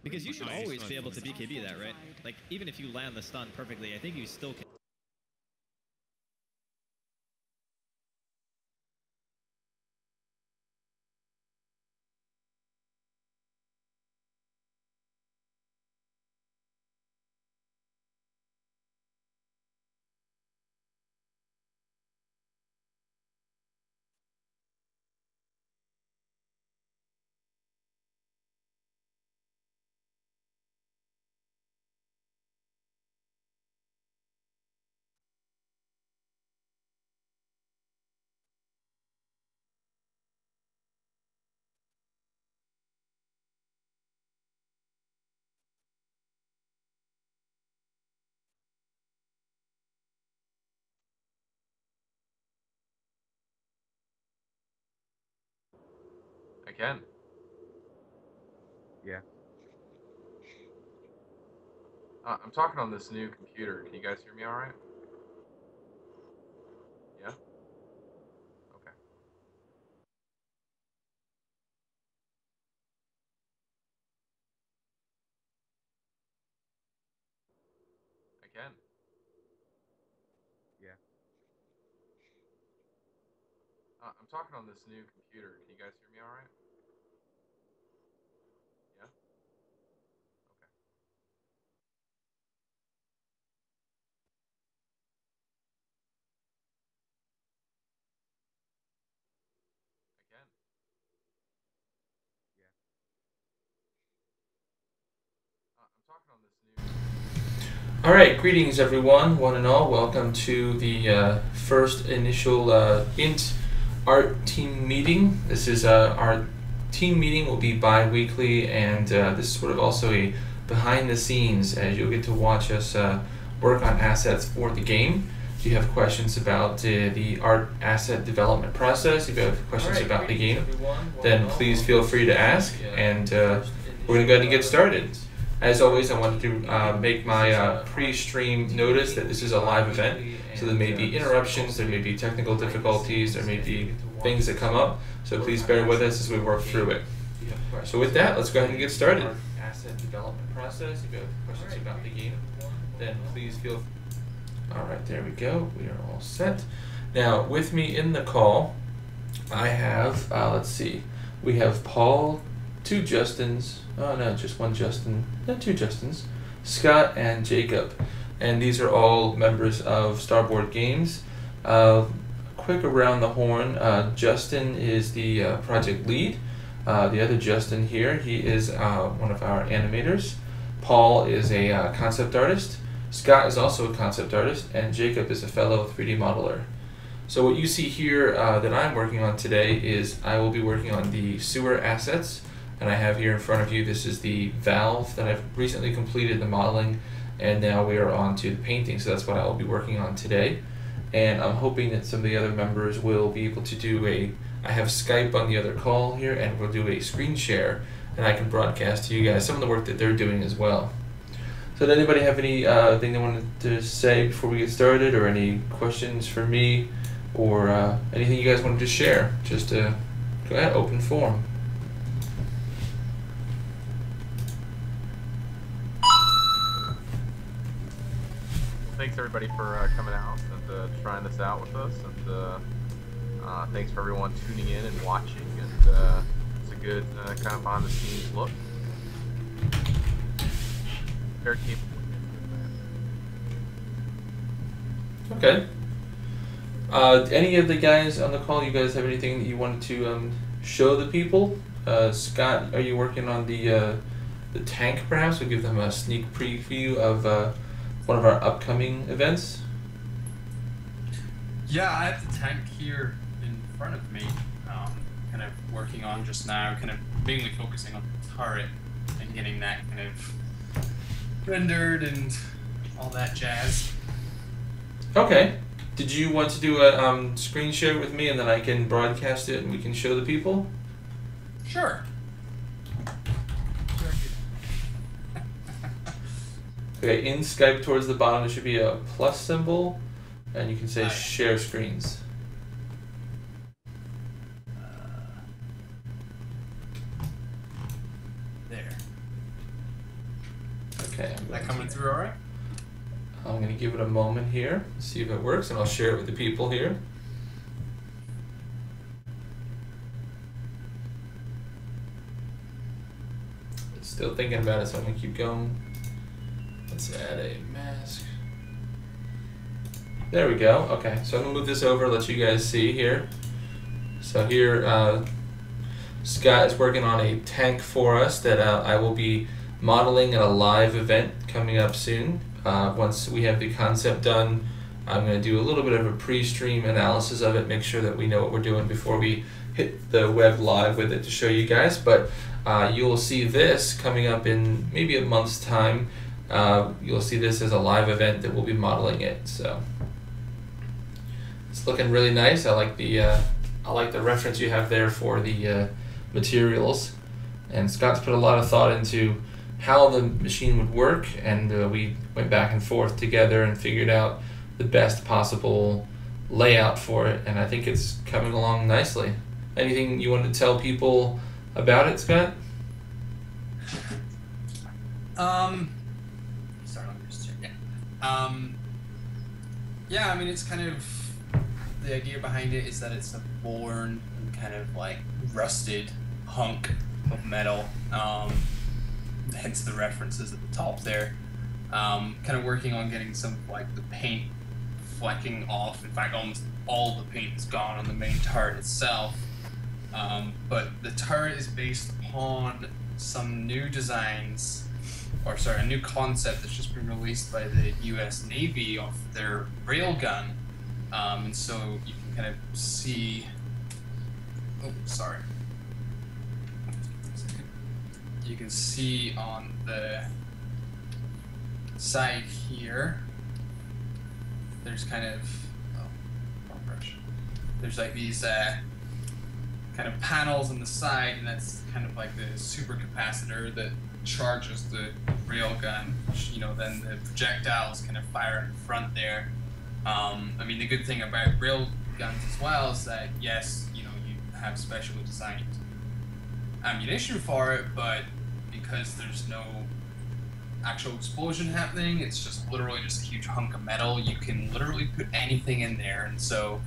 Because you should always be able to BKB that, right? Like, even if you land the stun perfectly, I think you still can. I can. Yeah. I'm talking on this new computer. Can you guys hear me all right? Yeah? Okay. I can. Yeah. I'm talking on this new computer. Can you guys hear me all right? Yeah? Okay. I can. Yeah. I'm talking on this new. All right, greetings everyone, one and all. Welcome to the first initial INT art team meeting. This is our team meeting will be bi-weekly, and this is sort of also a behind the scenes, as you'll get to watch us work on assets for the game. If you have questions about the art asset development process, if you have questions about the game, then please feel free to ask, and we're going to go ahead and get started. As always, I wanted to make my pre-stream notice that this is a live event, so there may be interruptions, there may be technical difficulties, there may be things that come up, so please bear with us as we work through it. So with that, let's go ahead and get started. Asset development process, if you have questions about the game, then please feel free. Alright, there we go, we are all set. Now, with me in the call, I have, let's see, we have Paul, two Justins, oh no, just one Justin, no, two Justins, Scott and Jacob, and these are all members of Starboard Games. Quick around the horn, Justin is the project lead. The other Justin here, he is one of our animators. Paul is a concept artist. Scott is also a concept artist, and Jacob is a fellow 3D modeler. So what you see here that I'm working on today is I will be working on the sewer assets, and I have here in front of you, this is the valve that I've recently completed the modeling, and now we are on to the painting, so that's what I will be working on today. And I'm hoping that some of the other members will be able to do I have Skype on the other call here, and we'll do a screen share, and I can broadcast to you guys some of the work that they're doing as well. So did anybody have any thing they wanted to say before we get started, or any questions for me, or anything you guys wanted to share? Just go ahead, open forum. Thanks everybody for coming out and trying this out with us, and thanks for everyone tuning in and watching, and it's a good kind of behind the scenes look. Very capable. Okay. Any of the guys on the call, you guys have anything that you wanted to show the people? Scott, are you working on the tank perhaps? We'll give them a sneak preview of one of our upcoming events. Yeah, I have the tank here in front of me, kind of working on just now, kind of mainly focusing on the turret and getting that kind of rendered and all that jazz. Okay. Did you want to do a screen share with me, and then I can broadcast it and we can show the people? Sure. Okay, in Skype towards the bottom there should be a plus symbol, and you can say share screens. There. Okay. Is that coming through all right? I'm going to give it a moment here, see if it works, and I'll share it with the people here. Still thinking about it, so I'm going to keep going. Let's add a mask. There we go. Okay, so I'm going to move this over, let you guys see here. So here, Scott is working on a tank for us that I will be modeling at a live event coming up soon. Once we have the concept done, I'm going to do a little bit of a pre-stream analysis of it, make sure that we know what we're doing before we hit the web live with it to show you guys. But you'll see this coming up in maybe a month's time. You'll see this as a live event that we'll be modeling it. So it's looking really nice. I like the reference you have there for the materials. And Scott's put a lot of thought into how the machine would work, and we went back and forth together and figured out the best possible layout for it, and I think it's coming along nicely. Anything you want to tell people about it, Scott? Sorry, let me just check. Yeah, I mean, it's kind of, the idea behind it is that it's a worn and kind of like rusted hunk of metal. Hence the references at the top there. Kind of working on getting some like the paint flecking off. In fact, almost all the paint is gone on the main turret itself. But the turret is based upon some new designs, or sorry, a new concept that's just been released by the US Navy of their railgun. And so you can kind of see, oh, sorry. You can see on the side here, there's kind of, wrong brush. There's like these kind of panels on the side, and that's kind of like the supercapacitor that charges the railgun, which, you know, then the projectiles kind of fire in front there. I mean, the good thing about railguns as well is that, yes, you know, you have specially designed ammunition for it, but because there's no actual explosion happening, it's just literally just a huge hunk of metal. You can literally put anything in there, and so,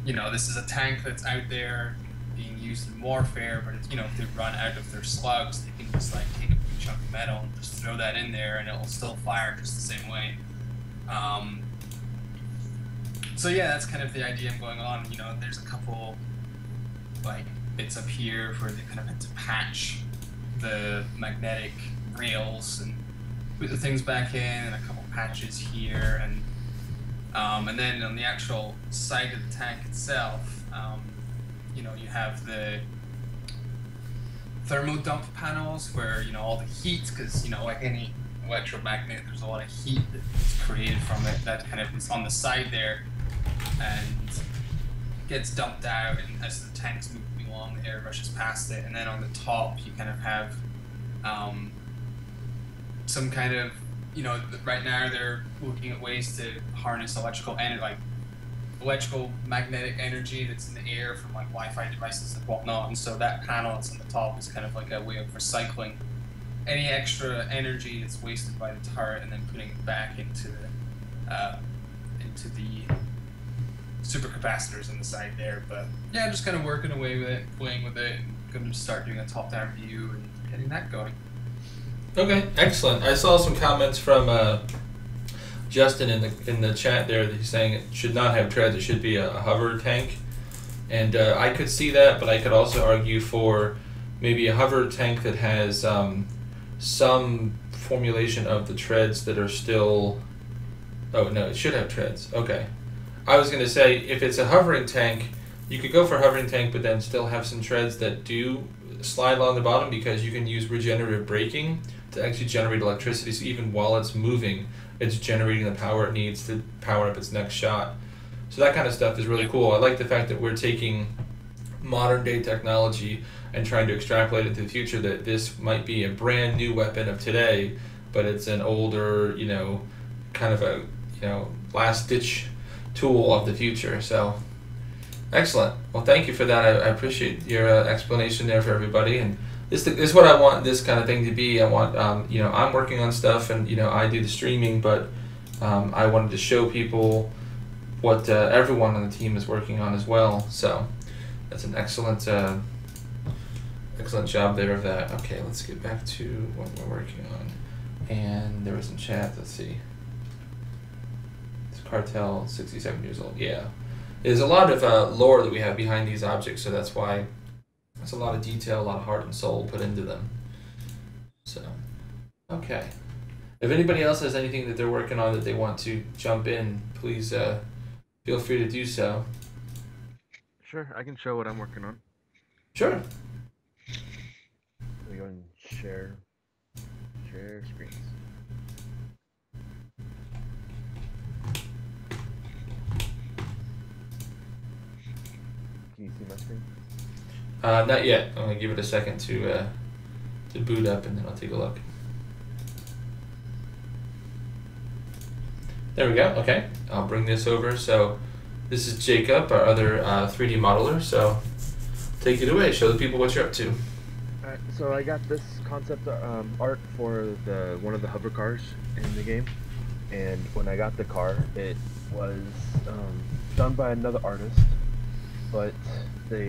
you know, this is a tank that's out there being used in warfare, but it's, you know, if they run out of their slugs, they can just like take a big chunk of metal and just throw that in there, and it'll still fire just the same way. So yeah, that's kind of the idea going on. You know, there's a couple like bits up here where they kind of had to patch the magnetic rails and put the things back in, and a couple patches here, and then on the actual side of the tank itself, you know, you have the thermo dump panels where, you know, all the heat, because, you know, like any electromagnet, there's a lot of heat that's created from it that kind of is on the side there and gets dumped out, and as the tank's moving along, the air rushes past it. And then on the top, you kind of have some kind of, you know, right now they're looking at ways to harness electrical magnetic energy that's in the air from like Wi-Fi devices and whatnot. And so that panel that's on the top is kind of like a way of recycling any extra energy that's wasted by the turret and then putting it back into the supercapacitors on the side there. But yeah, just kind of working away with it, playing with it, and going to start doing a top-down view and getting that going. Okay, excellent. I saw some comments from Justin in the chat there that he's saying it should not have treads, it should be a hover tank. And I could see that, but I could also argue for maybe a hover tank that has some formulation of the treads that are still... Oh, no, it should have treads. Okay. I was going to say, if it's a hovering tank, you could go for a hovering tank, but then still have some treads that do slide along the bottom, because you can use regenerative braking to actually generate electricity, so even while it's moving, it's generating the power it needs to power up its next shot. So that kind of stuff is really cool. I like the fact that we're taking modern day technology and trying to extrapolate it to the future, that this might be a brand new weapon of today, but it's an older, you know, kind of a, you know, last ditch tool of the future. So excellent. Well, thank you for that. I appreciate your explanation there for everybody, and It's what I want this kind of thing to be. I want, I'm working on stuff, and I do the streaming, but I wanted to show people what everyone on the team is working on as well. So that's an excellent job there of that. Okay, let's get back to what we're working on. And there was some chat. Let's see. It's Cartel, 67 years old. Yeah, there's a lot of lore that we have behind these objects, so that's why. There's a lot of detail, a lot of heart and soul put into them. So, okay. If anybody else has anything that they're working on that they want to jump in, please feel free to do so. Sure, I can show what I'm working on. Sure. We go and share screens. Can you see my screen? Not yet. I'm gonna give it a second to boot up, and then I'll take a look. There we go. Okay, I'll bring this over. So this is Jacob, our other 3D modeler. So take it away. Show the people what you're up to. Alright, so I got this concept art for one of the hover cars in the game, and when I got the car, it was done by another artist, but they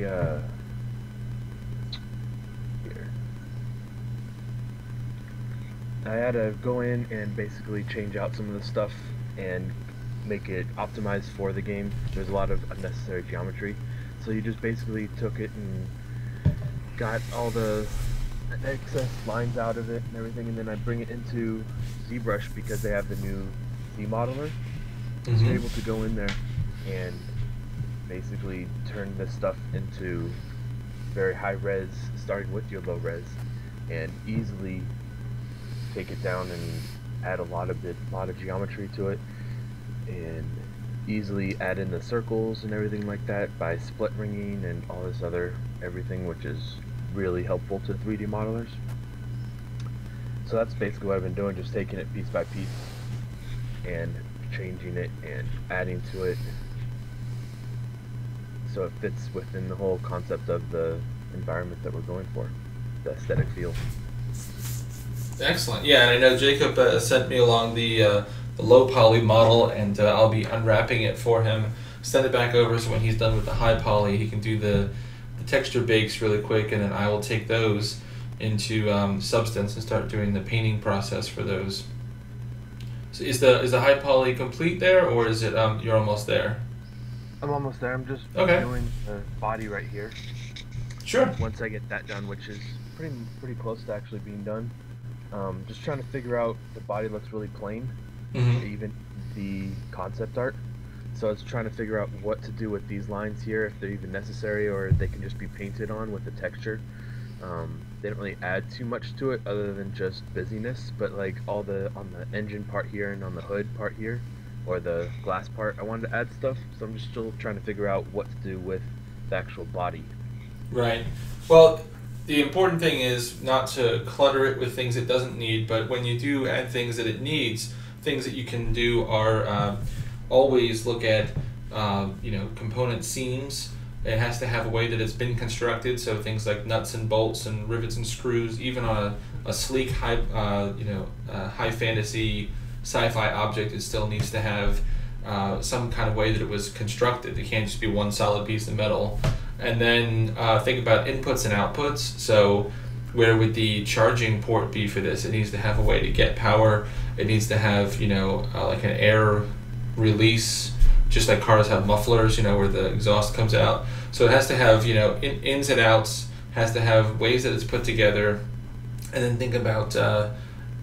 here. I had to go in and basically change out some of the stuff and make it optimized for the game. There's a lot of unnecessary geometry, so you just basically took it and got all the excess lines out of it and everything, and then I bring it into ZBrush because they have the new Z modeler. So you're able to go in there and basically turn this stuff into very high res, starting with your low res, and easily take it down and add a lot of geometry to it, and easily add in the circles and everything like that by split ringing and all this other everything, which is really helpful to 3D modelers. So that's basically what I've been doing, just taking it piece by piece and changing it and adding to it so it fits within the whole concept of the environment that we're going for, the aesthetic feel. Excellent. Yeah, and I know Jacob sent me along the low poly model, and I'll be unwrapping it for him, send it back over, so when he's done with the high poly, he can do the texture bakes really quick, and then I will take those into Substance and start doing the painting process for those. So is the high poly complete there, or is it you're almost there? I'm almost there. I'm just doing the body right here. Sure. Once I get that done, which is pretty close to actually being done. Just trying to figure out, the body looks really plain, even the concept art. So it's trying to figure out what to do with these lines here, if they're even necessary or they can just be painted on with the texture. They don't really add too much to it other than just busyness, but like on the engine part here and on the hood part here, or the glass part, I wanted to add stuff. So I'm just still trying to figure out what to do with the actual body. Right. Well, the important thing is not to clutter it with things it doesn't need, but when you do add things that it needs, things that you can do are always look at component seams. It has to have a way that it's been constructed, so things like nuts and bolts and rivets and screws, even on a sleek high fantasy sci-fi object, it still needs to have some kind of way that it was constructed. It can't just be one solid piece of metal. And then think about inputs and outputs. So where would the charging port be for this? It needs to have a way to get power. It needs to have, like an air release, just like cars have mufflers, where the exhaust comes out. So it has to have, ins and outs, has to have ways that it's put together. And then think about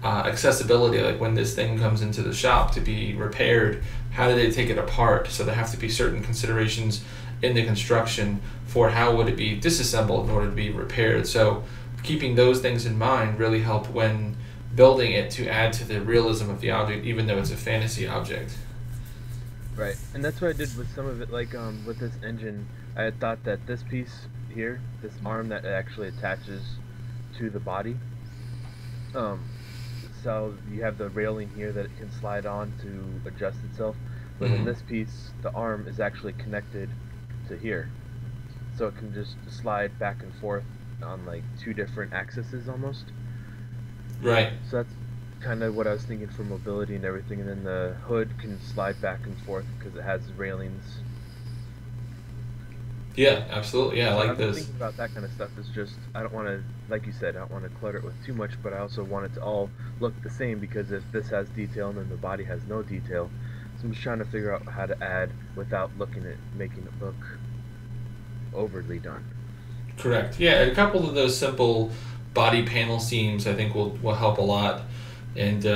accessibility, like when this thing comes into the shop to be repaired, how do they take it apart? So there have to be certain considerations in the construction for how would it be disassembled in order to be repaired. So keeping those things in mind really help when building it to add to the realism of the object, even though it's a fantasy object. Right, and that's what I did with some of it, like with this engine. I had thought that this piece here, this arm that actually attaches to the body, so you have the railing here that it can slide on to adjust itself, but in this piece, the arm is actually connected to here, so it can just slide back and forth on like 2 different axes almost. Right. So that's kind of what I was thinking for mobility and everything. And then the hood can slide back and forth because it has railings. Yeah, absolutely. Yeah, I So like I've been those. thinking about that kind of stuff. Is just I don't want to, like you said, I don't want to clutter it with too much, but I also want it to all look the same because if this has detail and then the body has no detail, so I'm just trying to figure out how to add without making it look overly done. Correct. Yeah, a couple of those simple body panel seams I think will help a lot. And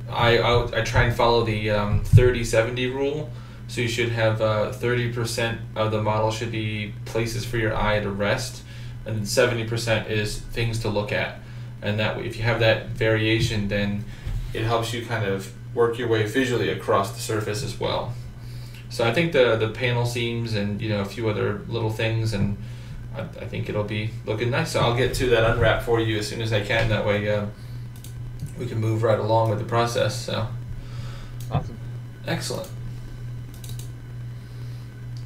I try and follow the 30-70 rule. So you should have 30% of the model should be places for your eye to rest, and then 70% is things to look at. And that way, if you have that variation, then it helps you kind of work your way visually across the surface as well. So I think the panel seams and a few other little things, and I think it'll be looking nice. So I'll get to that unwrap for you as soon as I can. That way we can move right along with the process. So Awesome. excellent.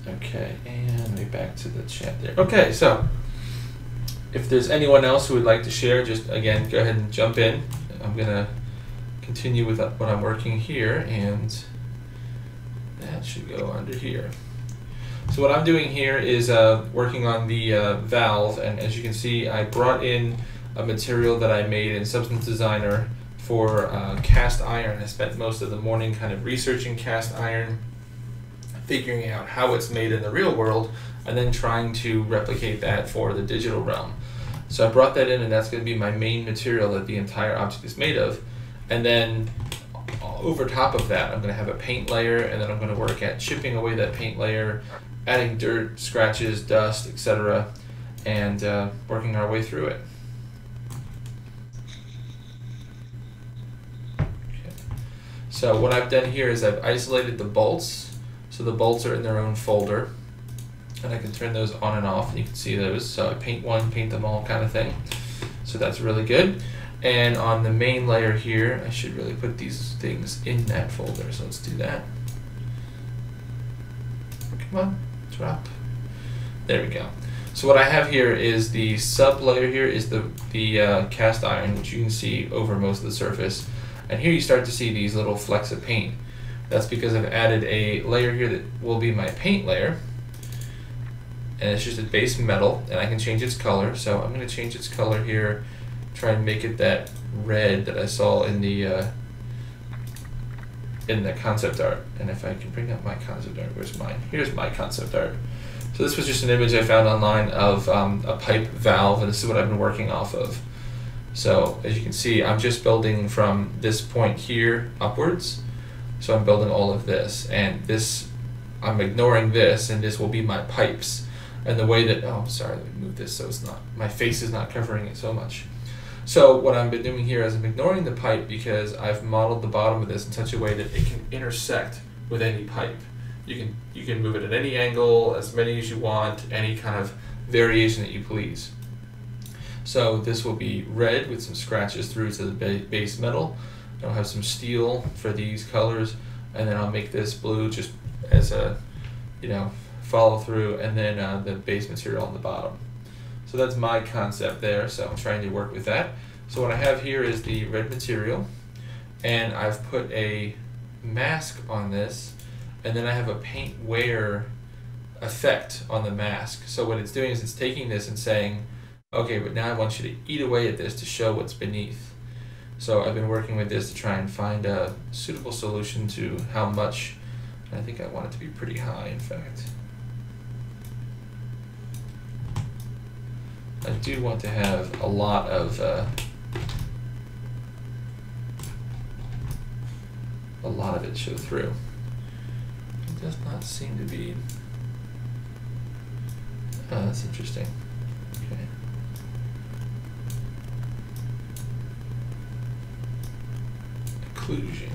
Okay, and let me back to the chat there. Okay, so if there's anyone else who would like to share, just again go ahead and jump in. I'm gonna continue with what I'm working here, and that should go under here. So what I'm doing here is working on the valve, and as you can see, I brought in a material that I made in Substance Designer for cast iron. I spent most of the morning kind of researching cast iron, figuring out how it's made in the real world, and then trying to replicate that for the digital realm. So I brought that in, and that's going to be my main material that the entire object is made of. And then over top of that, I'm going to have a paint layer, and then I'm going to work at chipping away that paint layer, adding dirt, scratches, dust, etc., and working our way through it. Okay. So what I've done here is I've isolated the bolts. So the bolts are in their own folder, and I can turn those on and off, and you can see those. So I paint one, paint them all kind of thing. So that's really good. And on the main layer here, I should really put these things in that folder. So let's do that. Come on, drop. There we go. So what I have here is the sub layer here is the cast iron, which you can see over most of the surface. And here you start to see these little flecks of paint. That's because I've added a layer here that will be my paint layer, and it's just a base metal, and I can change its color. So I'm going to change its color here, try and make it that red that I saw in the concept art. And if I can bring up my concept art, where's mine? Here's my concept art. So this was just an image I found online of a pipe valve, and this is what I've been working off of. So as you can see, I'm just building from this point here upwards. So I'm building all of this, and this, I'm ignoring this, and this will be my pipes. And the way that, oh, sorry, let me move this so it's not, my face is not covering it so much. So what I've been doing here is I'm ignoring the pipe because I've modeled the bottom of this in such a way that it can intersect with any pipe. You can move it at any angle, as many as you want, any kind of variation that you please. So this will be red with some scratches through to the base metal. I'll have some steel for these colors, and then I'll make this blue just as a, follow through, and then the base material on the bottom. So that's my concept there, so I'm trying to work with that. So what I have here is the red material, and I've put a mask on this, and then I have a paint wear effect on the mask. So what it's doing is it's taking this and saying, okay, but now I want you to eat away at this to show what's beneath. So I've been working with this to try and find a suitable solution to how much. I think I want it to be pretty high, in fact. I do want to have a lot of it show through. It does not seem to be. Oh, that's interesting. Okay. Occlusion.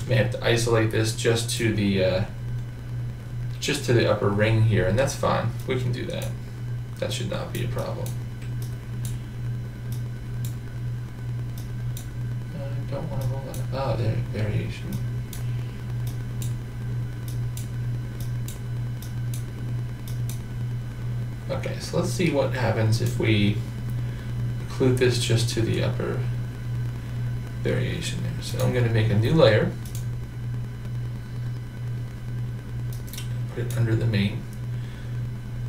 May have to isolate this just to the upper ring here, and that's fine. We can do that. That should not be a problem. I don't want to roll that. Oh, there, variation. Okay, so let's see what happens if we include this just to the upper variation there. So I'm going to make a new layer. Put it under the main.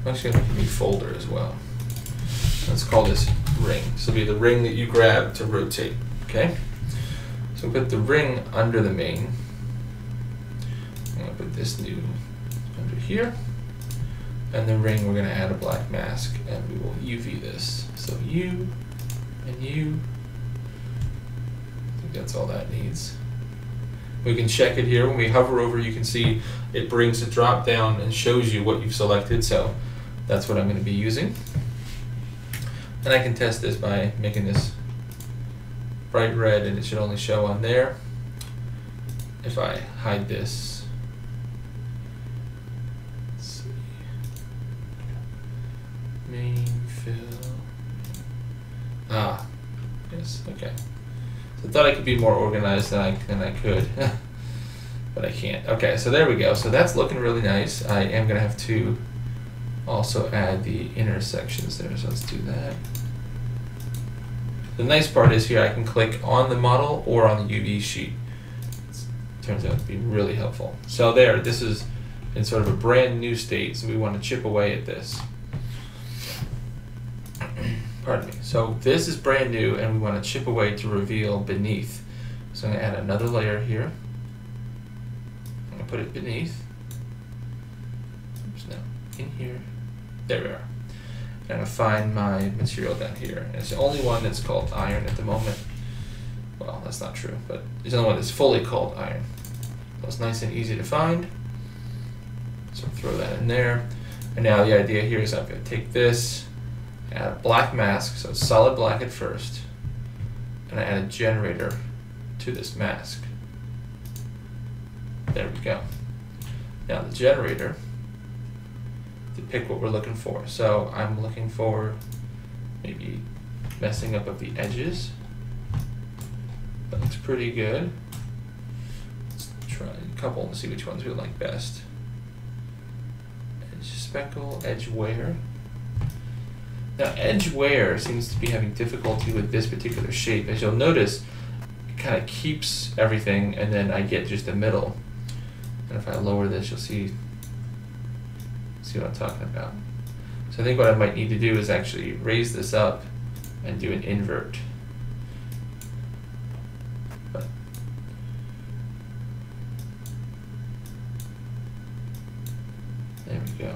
I'm actually going to make a new folder as well. Let's call this ring. This will be the ring that you grab to rotate. Okay? So put the ring under the main. I'm going to put this new under here. And the ring, we're going to add a black mask, and we will UV this. So U and U. I think that's all that needs. We can check it here. When we hover over, you can see it brings a drop down and shows you what you've selected. So that's what I'm going to be using. And I can test this by making this bright red, and it should only show on there. If I hide this, let's see, main fill. Ah, yes, okay. So I thought I could be more organized than I could, but I can't. Okay, so there we go. So that's looking really nice. I am gonna have to also add the intersections there. So let's do that. The nice part is here I can click on the model or on the UV sheet. It turns out to be really helpful. So there, this is in sort of a brand new state, so we want to chip away at this. Pardon me. So this is brand new, and we want to chip away to reveal beneath. So I'm going to add another layer here. I'm going to put it beneath. Oops, no, in here. There we are. I'm going to find my material down here. And it's the only one that's called iron at the moment. Well, that's not true, but it's the only one that's fully called iron. So it's nice and easy to find. So throw that in there. And now the idea here is I'm going to take this, add a black mask, so it's solid black at first, and I add a generator to this mask. There we go. Now the generator, to pick what we're looking for. So I'm looking for maybe messing up of the edges. That looks pretty good. Let's try a couple and see which ones we like best. Edge speckle, edge wear. Now edge wear seems to be having difficulty with this particular shape. As you'll notice, it kind of keeps everything, and then I get just the middle. And if I lower this, you'll see what I'm talking about. So I think what I might need to do is actually raise this up and do an invert. But there we go.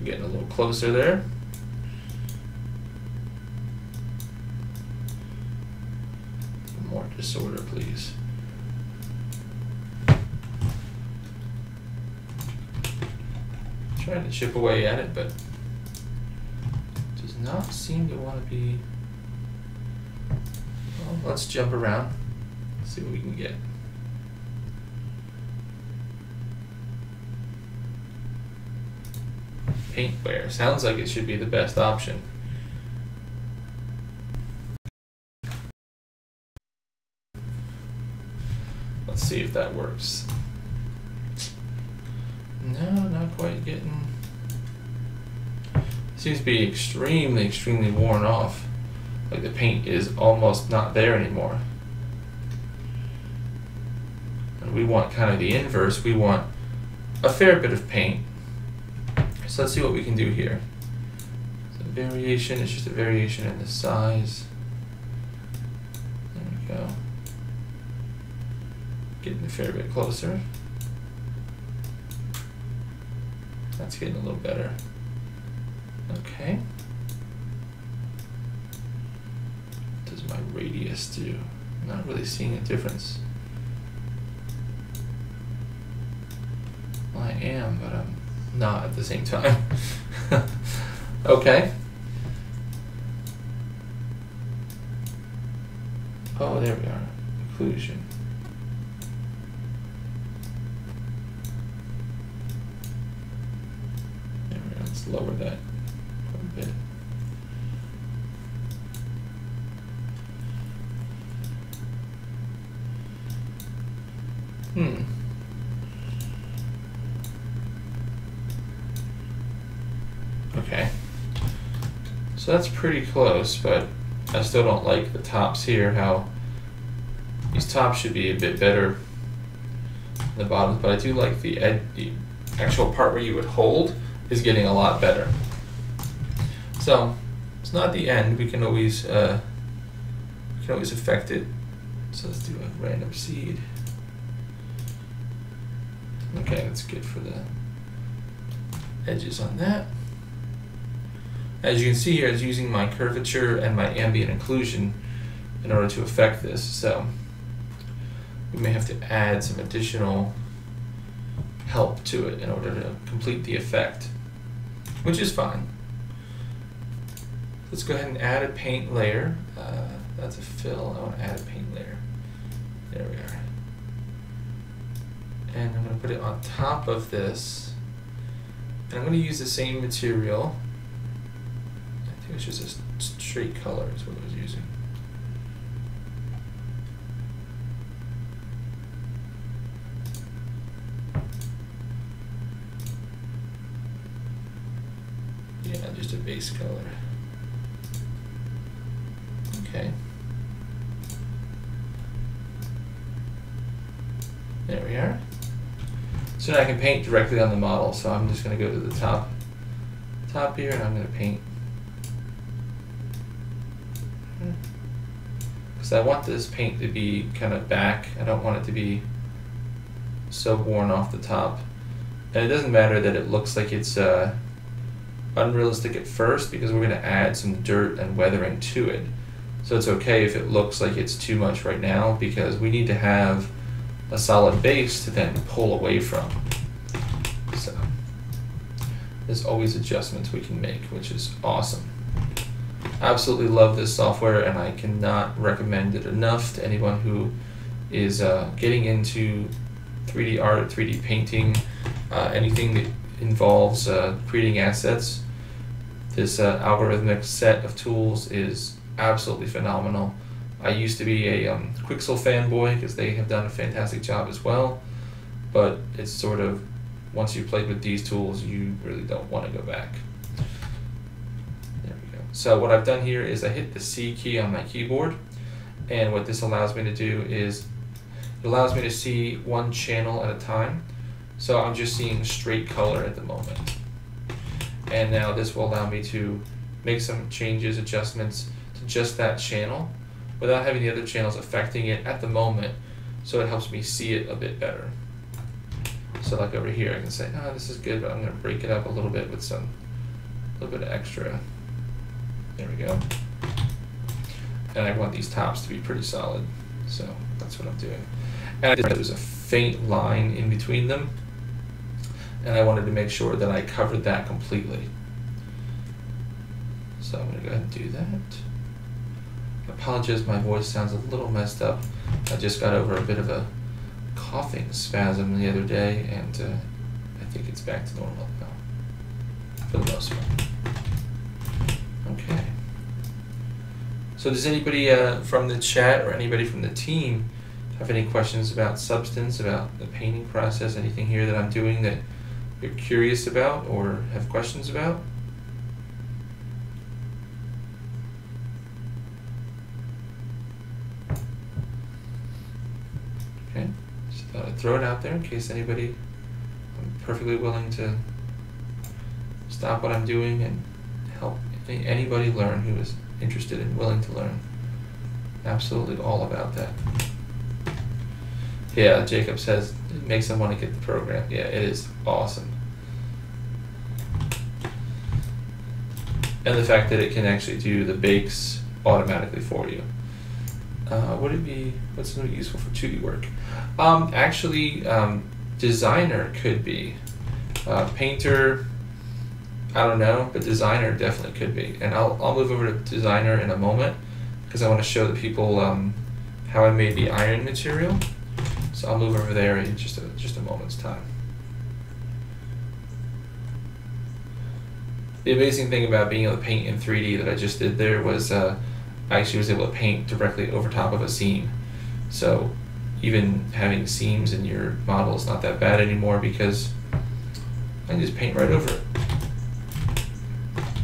Getting a little closer there. More disorder, please. Trying to chip away at it, but does not seem to want to be. Well, let's jump around, see what we can get. Paint wear sounds like it should be the best option. Let's see if that works. No, not quite getting. Seems to be extremely worn off. Like the paint is almost not there anymore. And we want kind of the inverse. We want a fair bit of paint. So let's see what we can do here. So variation is just a variation in the size. There we go. Getting a fair bit closer. That's getting a little better. Okay. What does my radius do? I'm not really seeing a difference. Well, I am, but I'm not at the same time. Okay. Oh, there we are. Occlusion. There we go. Let's lower that quite a bit. So that's pretty close, but I still don't like the tops here, how these tops should be a bit better than the bottoms, but I do like the actual part where you would hold is getting a lot better. So it's not the end. We can always affect it. So let's do a random seed. Okay, that's good for the edges on that. As you can see here, it's using my curvature and my ambient occlusion in order to affect this. So we may have to add some additional help to it in order to complete the effect, which is fine. Let's go ahead and add a paint layer. That's a fill. I want to add a paint layer. There we are. And I'm going to put it on top of this. And I'm going to use the same material. I think it's just a straight color is what I was using. Yeah, just a base color. Okay. There we are. So now I can paint directly on the model. So I'm just going to go to the top here, and I'm going to paint. Because I want this paint to be kind of back. I don't want it to be so worn off the top. And it doesn't matter that it looks like it's unrealistic at first, because we're going to add some dirt and weathering to it. So it's okay if it looks like it's too much right now, because we need to have a solid base to then pull away from. So there's always adjustments we can make, which is awesome. Absolutely love this software, and I cannot recommend it enough to anyone who is getting into 3D art, 3D painting, anything that involves creating assets. This algorithmic set of tools is absolutely phenomenal. I used to be a Quixel fanboy because they have done a fantastic job as well, but it's sort of, once you played with these tools, you really don't want to go back. There we go. So what I've done here is I hit the C key on my keyboard, and what this allows me to do is it allows me to see one channel at a time. So I'm just seeing straight color at the moment. And now this will allow me to make some changes, adjustments to just that channel without having the other channels affecting it at the moment, so it helps me see it a bit better. So like over here I can say, oh, this is good, but I'm going to break it up a little bit with a little bit of extra. There we go. And I want these tops to be pretty solid, so that's what I'm doing. And there's a faint line in between them, and I wanted to make sure that I covered that completely. So I'm going to go ahead and do that. I apologize, my voice sounds a little messed up. I just got over a bit of a coughing spasm the other day, and I think it's back to normal now, for the most part. Okay. So does anybody from the chat or anybody from the team have any questions about Substance, about the painting process, anything here that I'm doing that you're curious about or have questions about? Okay, just thought I'd throw it out there in case anybody, I'm perfectly willing to stop what I'm doing and help anybody learn who is interested and willing to learn. Absolutely all about that. Yeah, Jacob says it makes them want to get the program. Yeah, it is awesome. And the fact that it can actually do the bakes automatically for you. Would it be, what's really useful for 2D work? Actually, Designer could be. Painter, I don't know, but Designer definitely could be. And I'll move over to Designer in a moment, because I want to show the people how I made the iron material. So I'll move over there in just a moment's time. The amazing thing about being able to paint in 3D that I just did there was I actually was able to paint directly over top of a seam. So even having seams in your model is not that bad anymore, because I can just paint right over it.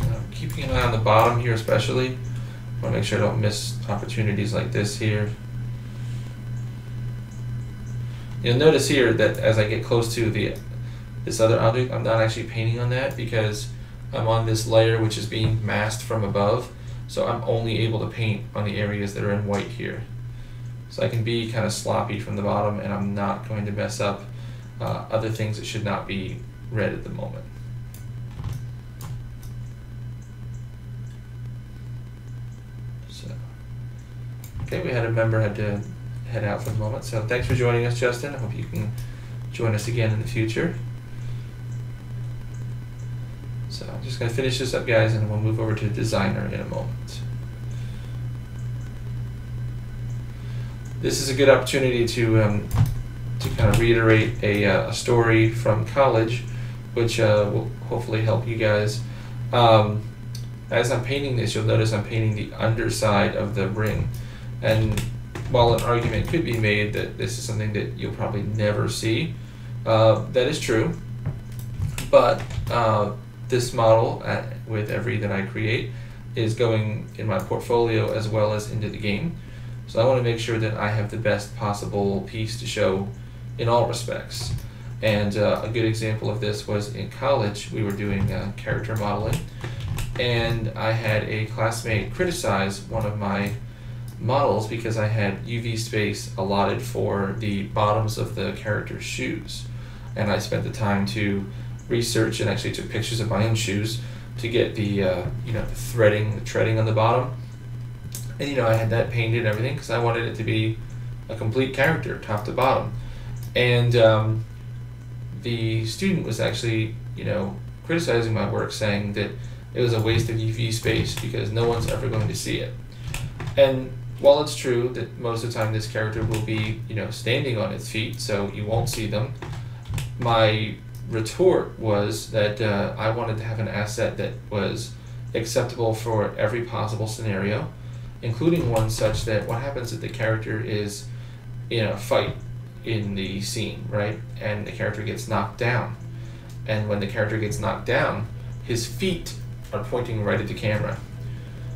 I'm keeping an eye on the bottom here especially. I want to make sure I don't miss opportunities like this here. You'll notice here that as I get close to this other object, I'm not actually painting on that because I'm on this layer which is being masked from above. So I'm only able to paint on the areas that are in white here. So I can be kind of sloppy from the bottom, and I'm not going to mess up other things that should not be red at the moment. So, okay, we had a member had to head out for the moment. So thanks for joining us, Justin. I hope you can join us again in the future. So I'm just going to finish this up, guys, and we'll move over to designer in a moment. This is a good opportunity to kind of reiterate a story from college, which will hopefully help you guys. As I'm painting this, you'll notice I'm painting the underside of the ring. And while an argument could be made that this is something that you'll probably never see, that is true. But this model, with every that I create, is going in my portfolio as well as into the game. So I want to make sure that I have the best possible piece to show in all respects. And a good example of this was in college. We were doing character modeling, and I had a classmate criticize one of my models because I had UV space allotted for the bottoms of the character's shoes. And I spent the time to research and actually took pictures of my own shoes to get the the threading, the treading on the bottom. And I had that painted and everything because I wanted it to be a complete character, top to bottom. And the student was actually, criticizing my work, saying that it was a waste of UV space because no one's ever going to see it. And while it's true that most of the time this character will be, standing on its feet, so you won't see them, my retort was that I wanted to have an asset that was acceptable for every possible scenario, including one such that what happens if the character is in a fight in the scene, right? And the character gets knocked down. And when the character gets knocked down, his feet are pointing right at the camera.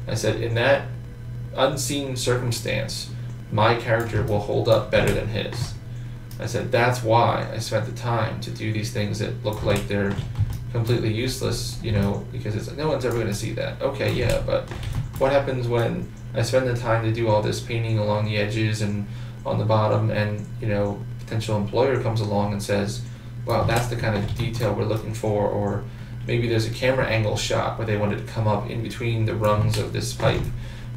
I said, in that unseen circumstance, my character will hold up better than his. I said, that's why I spent the time to do these things that look like they're completely useless, because it's like, no one's ever going to see that. Okay, yeah, but what happens when I spend the time to do all this painting along the edges and on the bottom, and potential employer comes along and says, wow, that's the kind of detail we're looking for, or maybe there's a camera angle shot where they wanted to come up in between the rungs of this pipe,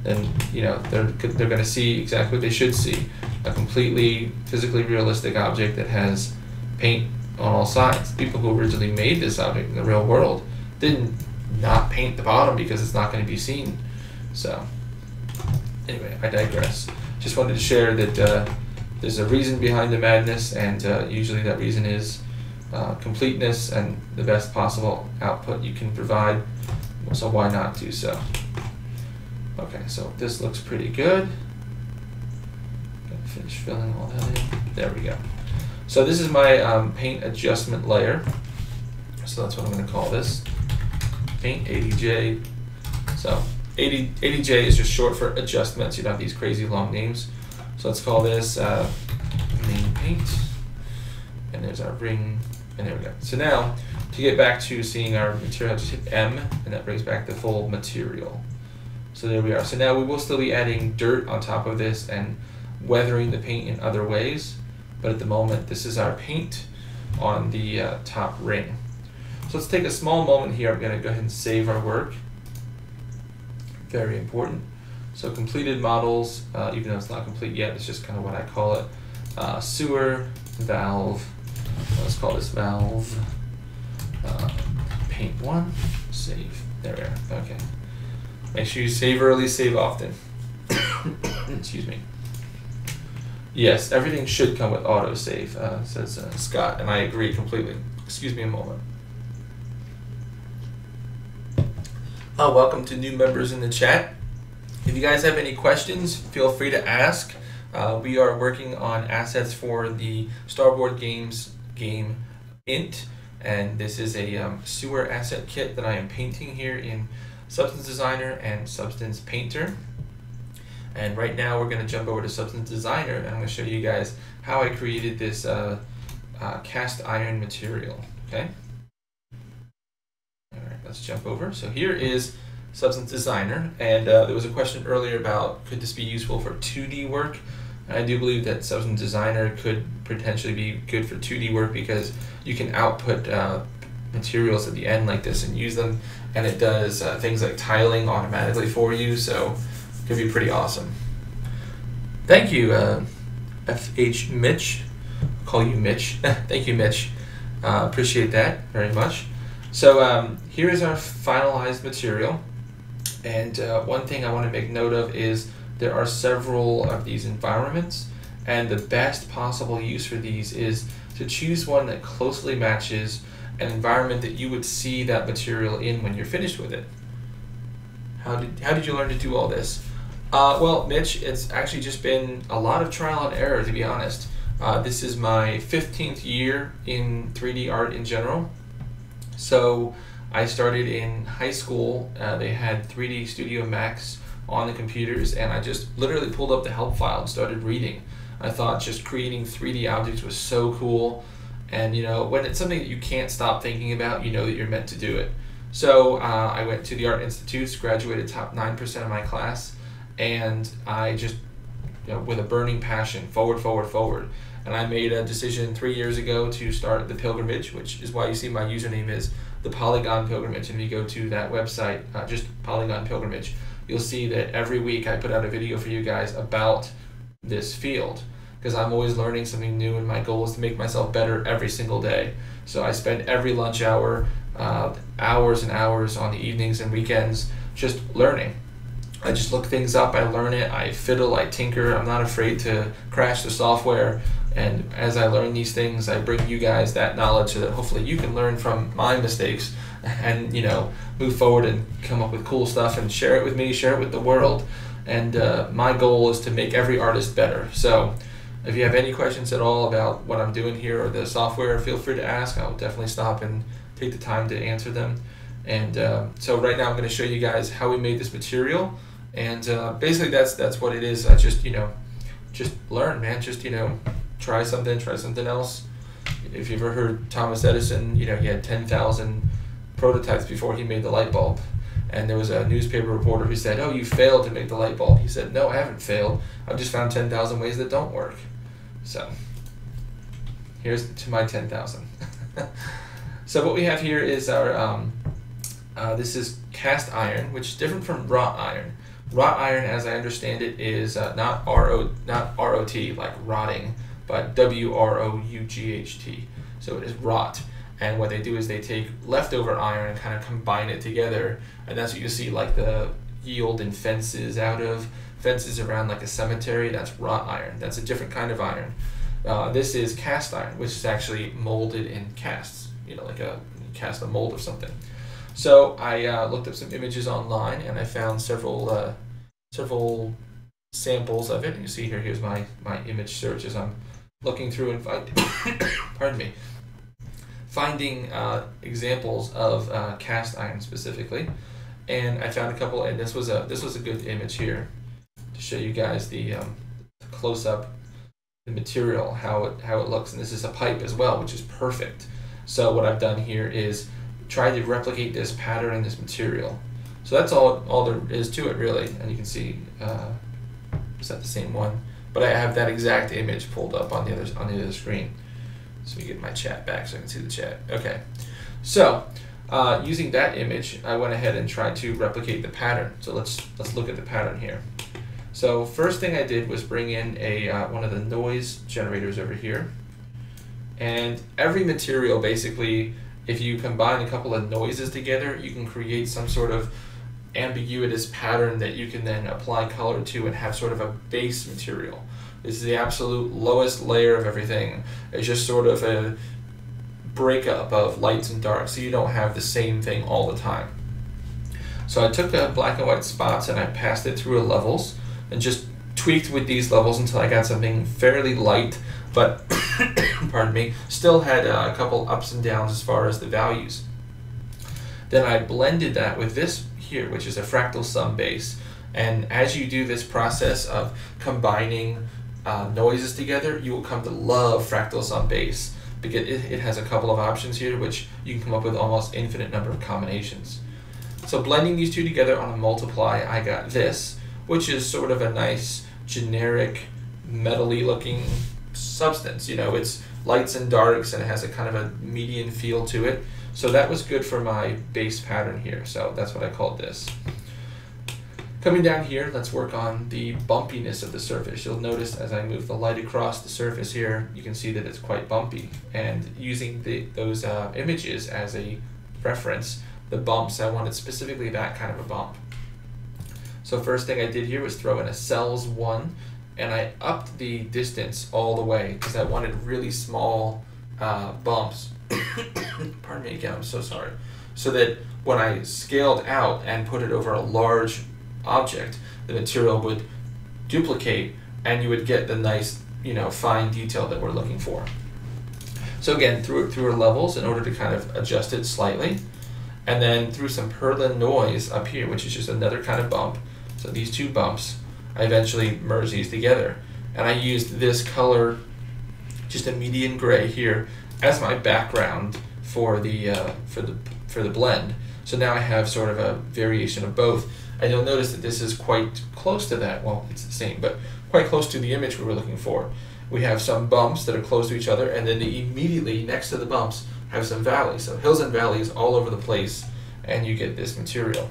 then they're going to see exactly what they should see, a completely physically realistic object that has paint on all sides. People who originally made this object in the real world didn't not paint the bottom because it's not going to be seen. So anyway, I digress. Just wanted to share that there's a reason behind the madness, and usually that reason is completeness and the best possible output you can provide, so why not do so? Okay, so this looks pretty good. Gotta finish filling all that in. There we go. So this is my paint adjustment layer. So that's what I'm going to call this. Paint 80J. So 80J is just short for adjustments. You don't have these crazy long names. So let's call this main paint. And there's our ring. And there we go. So now, to get back to seeing our material, just hit M, and that brings back the full material. So there we are. So now we will still be adding dirt on top of this and weathering the paint in other ways. But at the moment, this is our paint on the top ring. So let's take a small moment here. I'm going to go ahead and save our work. Very important. So completed models, even though it's not complete yet, it's just kind of what I call it. Sewer, valve. Let's call this valve. Paint 1, save. There we are. Okay. Make sure you save early, save often. Excuse me. Yes, everything should come with autosave, says Scott, and I agree completely. Excuse me a moment. Welcome to new members in the chat. If you guys have any questions, feel free to ask. We are working on assets for the Starboard Games game INT, and this is a sewer asset kit that I am painting here in Substance Designer and Substance Painter. And right now we're going to jump over to Substance Designer, and I'm going to show you guys how I created this cast iron material. Okay. All right, let's jump over. So here is Substance Designer, and there was a question earlier about could this be useful for 2D work. And I do believe that Substance Designer could potentially be good for 2D work because you can output materials at the end like this and use them, and it does things like tiling automatically for you, so it could be pretty awesome. Thank you, FH Mitch. I'll call you Mitch. Thank you, Mitch. Appreciate that very much. So here is our finalized material, and one thing I want to make note of is there are several of these environments, and the best possible use for these is to choose one that closely matches an environment that you would see that material in when you're finished with it. How did you learn to do all this? Well, Mitch, it's actually just been a lot of trial and error, to be honest. This is my 15th year in 3D art in general. So I started in high school. They had 3D Studio Max on the computers, and I just literally pulled up the help file and started reading. I thought just creating 3D objects was so cool, and you know, when it's something that you can't stop thinking about, you know that you're meant to do it. So I went to the Art Institutes, graduated top 9% of my class, and I just, you know, with a burning passion, forward. And I made a decision 3 years ago to start the pilgrimage, which is why you see my username is the Polygon Pilgrimage. And if you go to that website, just Polygon Pilgrimage, you'll see that every week I put out a video for you guys about this field, because I'm always learning something new, and my goal is to make myself better every single day. So I spend every lunch hour, hours and hours on the evenings and weekends just learning. I just look things up, I learn it, I fiddle, I tinker, I'm not afraid to crash the software, and as I learn these things, I bring you guys that knowledge so that hopefully you can learn from my mistakes and, you know, move forward and come up with cool stuff and share it with me, share it with the world. And my goal is to make every artist better. So if you have any questions at all about what I'm doing here or the software, feel free to ask. I'll definitely stop and take the time to answer them. And so right now I'm going to show you guys how we made this material. And basically that's what it is. I just, you know, just learn, man. Just, you know, try something else. If you've ever heard Thomas Edison, you know, he had 10,000 prototypes before he made the light bulb. And there was a newspaper reporter who said, "Oh, you failed to make the light bulb." He said, "No, I haven't failed. I've just found 10,000 ways that don't work." So here's to my 10,000. So what we have here is our, this is cast iron, which is different from wrought iron. Wrought iron, as I understand it, is not R-O-T, like rotting, but W-R-O-U-G-H-T. So it is wrought. And what they do is they take leftover iron and kind of combine it together, and that's what you see like the yield in fences fences around like a cemetery. That's wrought iron. That's a different kind of iron. This is cast iron, which is actually molded in casts, you know, like cast a mold of something. So I looked up some images online, and I found several samples of it. And you see here, here's my image search as I'm looking through and pardon me, finding examples of cast iron specifically. And I found a couple, and this was a good image here to show you guys the close up the material, how it looks. And this is a pipe as well, which is perfect. So what I've done here is try to replicate this pattern in this material. So that's all there is to it, really. And you can see, is that the same one? But I have that exact image pulled up on the other screen. So we get my chat back so I can see the chat. Okay. So using that image, I went ahead and tried to replicate the pattern. So let's look at the pattern here. So first thing I did was bring in one of the noise generators over here. And every material, basically, if you combine a couple of noises together, you can create some sort of ambiguous pattern that you can then apply color to and have sort of a base material. This is the absolute lowest layer of everything. It's just sort of a breakup of lights and darks, so you don't have the same thing all the time. So I took the black and white spots and I passed it through levels and just tweaked with these levels until I got something fairly light, but pardon me, still had a couple ups and downs as far as the values. Then I blended that with this here, which is a fractal sum base. And as you do this process of combining noises together, you will come to love fractal sum base, because it has a couple of options here which you can come up with almost infinite number of combinations. So blending these two together on a multiply, I got this, which is sort of a nice generic metal-y looking substance. You know, it's lights and darks and it has a kind of a median feel to it. So that was good for my base pattern here. So that's what I called this. Coming down here, let's work on the bumpiness of the surface. You'll notice as I move the light across the surface here, you can see that it's quite bumpy. And using those images as a reference, the bumps, I wanted specifically that kind of a bump. So first thing I did here was throw in a cells 1, and I upped the distance all the way because I wanted really small bumps. Pardon me again, I'm so sorry. So that when I scaled out and put it over a large object, the material would duplicate and you would get the nice, you know, fine detail that we're looking for. So again, through our levels in order to kind of adjust it slightly, and then through some Perlin noise up here, which is just another kind of bump. So these two bumps, I eventually merge these together, and I used this color, just a median gray here, as my background for the blend. So now I have sort of a variation of both. And you'll notice that this is quite close to that. Well, it's the same, but quite close to the image we were looking for. We have some bumps that are close to each other, and then immediately next to the bumps have some valleys. So hills and valleys all over the place, and you get this material.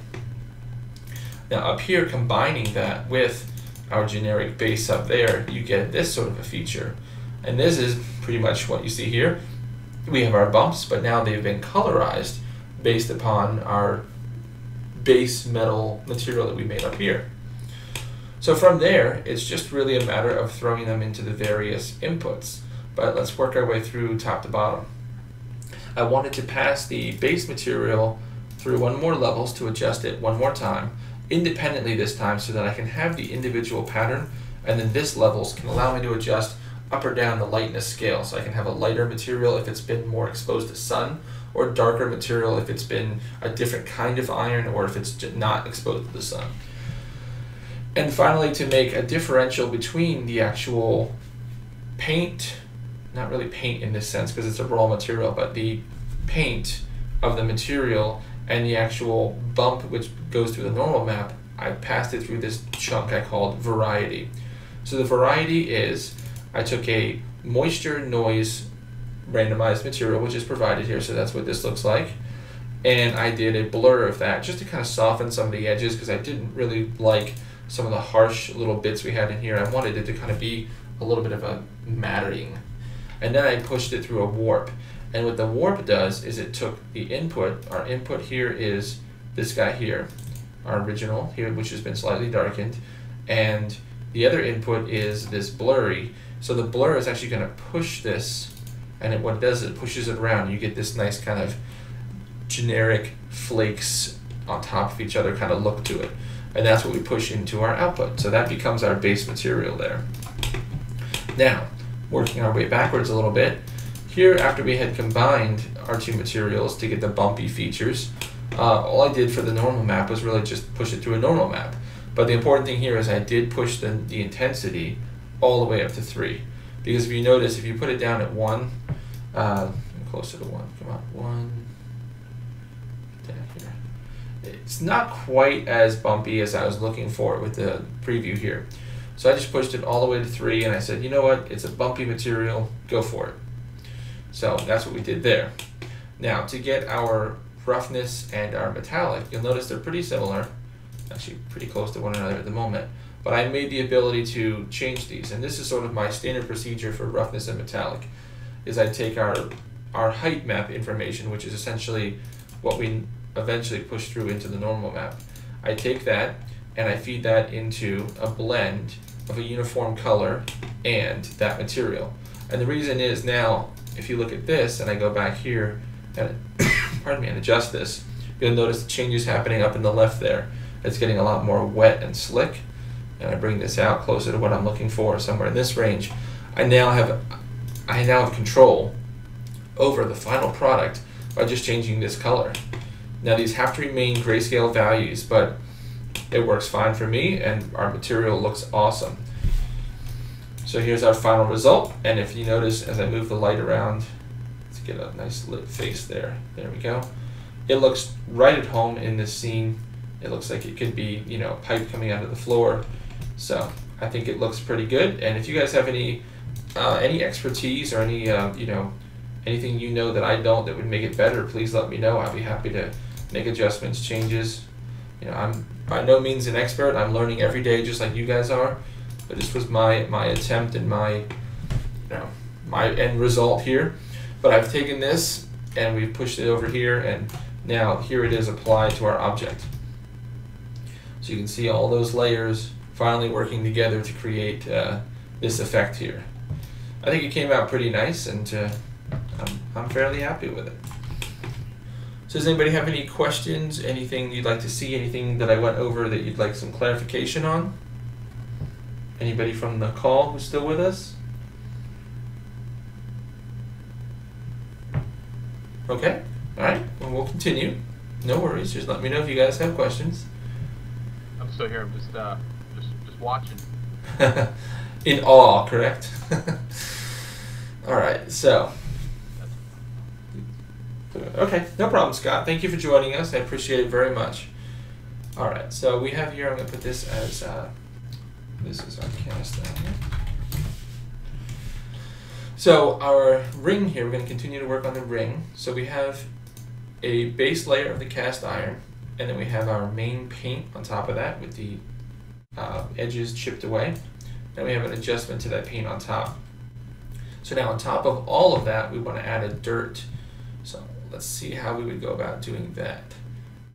Now up here, combining that with our generic base up there, you get this sort of a feature. And this is pretty much what you see here. We have our bumps, but now they've been colorized based upon our base metal material that we made up here. So from there, it's just really a matter of throwing them into the various inputs. But let's work our way through top to bottom. I wanted to pass the base material through one more levels to adjust it one more time, independently this time, so that I can have the individual pattern, and then this levels can allow me to adjust up or down the lightness scale. So I can have a lighter material if it's been more exposed to sun, or darker material if it's been a different kind of iron, or if it's not exposed to the sun. And finally, to make a differential between the actual paint, not really paint in this sense because it's a raw material, but the paint of the material and the actual bump which goes through the normal map, I passed it through this chunk I called variety. So the variety is, I took a moisture noise randomized material, which is provided here, so that's what this looks like, and I did a blur of that just to kind of soften some of the edges because I didn't really like some of the harsh little bits we had in here. I wanted it to kind of be a little bit of a mattering, and then I pushed it through a warp. And what the warp does is it took the input, our input here is this guy here, our original here, which has been slightly darkened, and the other input is this blurry. So the blur is actually going to push this, and what it does is it pushes it around. You get this nice kind of generic flakes on top of each other kind of look to it. And that's what we push into our output. So that becomes our base material there. Now, working our way backwards a little bit, here after we had combined our two materials to get the bumpy features, all I did for the normal map was really just push it through a normal map. But the important thing here is I did push the intensity all the way up to 3. Because if you notice, if you put it down at 1, closer to 1, come on, 1, down here. It's not quite as bumpy as I was looking for with the preview here. So I just pushed it all the way to 3 and I said, you know what, it's a bumpy material, go for it. So that's what we did there. Now to get our roughness and our metallic, you'll notice they're pretty similar, actually pretty close to one another at the moment, but I made the ability to change these, and this is sort of my standard procedure for roughness and metallic, is I take our height map information, which is essentially what we eventually push through into the normal map. I take that and I feed that into a blend of a uniform color and that material. And the reason is now, if you look at this and I go back here and pardon me, and adjust this, you'll notice the changes happening up in the left there. It's getting a lot more wet and slick. And I bring this out closer to what I'm looking for, somewhere in this range. I now have control over the final product by just changing this color. Now these have to remain grayscale values, but it works fine for me, and our material looks awesome. So here's our final result, and if you notice as I move the light around to get a nice lit face there, there we go. It looks right at home in this scene. It looks like it could be, you know, a pipe coming out of the floor. So I think it looks pretty good. And if you guys have any expertise or any you know, anything you know that I don't that would make it better, please let me know. I'd be happy to make adjustments, changes. You know, I'm by no means an expert. I'm learning every day, just like you guys are. But this was my attempt and my end result here. But I've taken this and we've pushed it over here, and now here it is applied to our object. So you can see all those layers finally working together to create this effect here. I think it came out pretty nice, and I'm fairly happy with it. So does anybody have any questions, anything you'd like to see, anything that I went over that you'd like some clarification on? Anybody from the call who's still with us? Okay, all right, well, we'll continue. No worries, just let me know if you guys have questions. I'm still here. I'm just watching. In awe, correct? All right, so. Okay, no problem, Scott. Thank you for joining us. I appreciate it very much. All right, so we have here, I'm going to put this as, this is our cast down here. So our ring here, we're going to continue to work on the ring. So we have a base layer of the cast iron, and then we have our main paint on top of that with the edges chipped away. Then we have an adjustment to that paint on top. So now on top of all of that, we want to add a dirt. So let's see how we would go about doing that.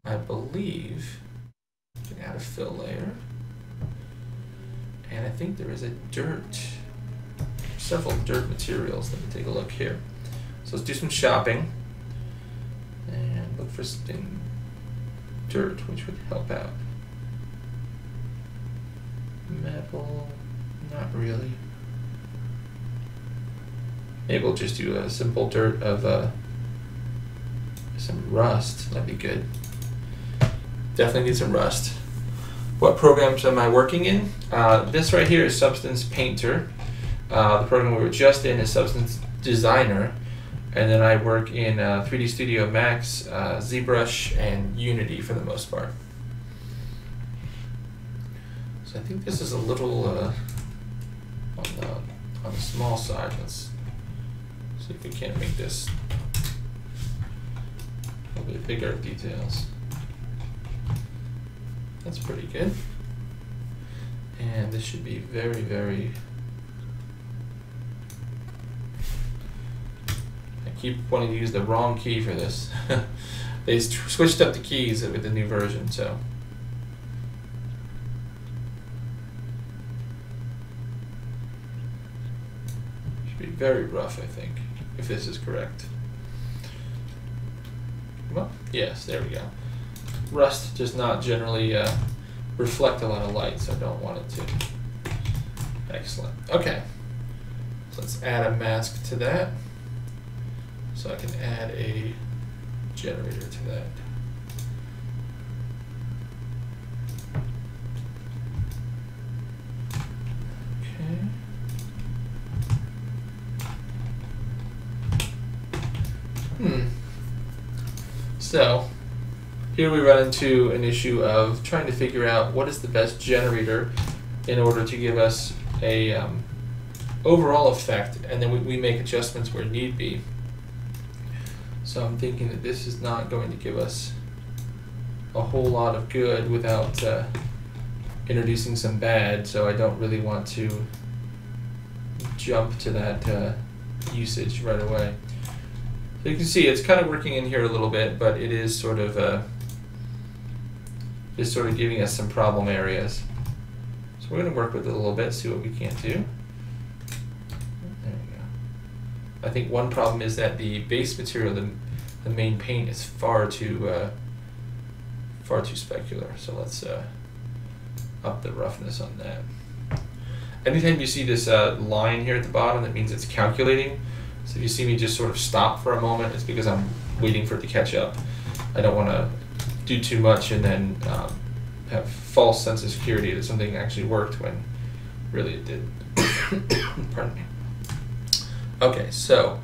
I believe we can add a fill layer. And I think there is a dirt, several dirt materials. Let me take a look here. So let's do some shopping and look for something dirt, which would help out. Metal, not really. Maybe we'll just do a simple dirt of some rust. That'd be good. Definitely need some rust. What programs am I working in? This right here is Substance Painter. The program we were just in is Substance Designer. And then I work in 3D Studio Max, ZBrush, and Unity for the most part. So I think this is a little on the small side. Let's see if we can't make this a little bit bigger details. That's pretty good. And this should be very, very... I keep wanting to use the wrong key for this. They switched up the keys with the new version, so... Should be very rough, I think, if this is correct. Well, yes, there we go. Rust does not generally reflect a lot of light, so I don't want it to. Excellent. Okay. So let's add a mask to that. So I can add a generator to that. Okay. So here we run into an issue of trying to figure out what is the best generator in order to give us a overall effect, and then we make adjustments where need be. So I'm thinking that this is not going to give us a whole lot of good without introducing some bad, so I don't really want to jump to that usage right away. So you can see it's kind of working in here a little bit, but it is sort of giving us some problem areas. So we're going to work with it a little bit, see what we can't do. There we go. I think one problem is that the base material, the main paint, is far too specular. So let's up the roughness on that. Anytime you see this line here at the bottom, that means it's calculating. So if you see me just sort of stop for a moment, it's because I'm waiting for it to catch up. I don't want to do too much and then have false sense of security that something actually worked when really it didn't. Pardon me. Okay, so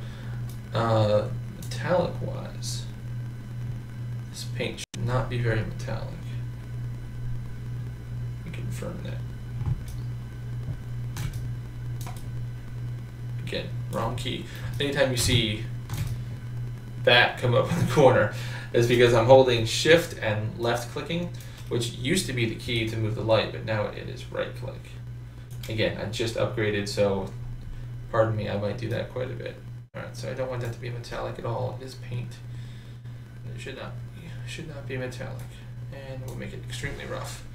metallic wise, this paint should not be very metallic. We confirm that. Again, wrong key. Anytime you see that come up in the corner, is because I'm holding shift and left clicking, which used to be the key to move the light, but now it is right click. Again, I just upgraded, so pardon me, I might do that quite a bit. Alright, so I don't want that to be metallic at all. It is paint. It should not be metallic. And we'll make it extremely rough.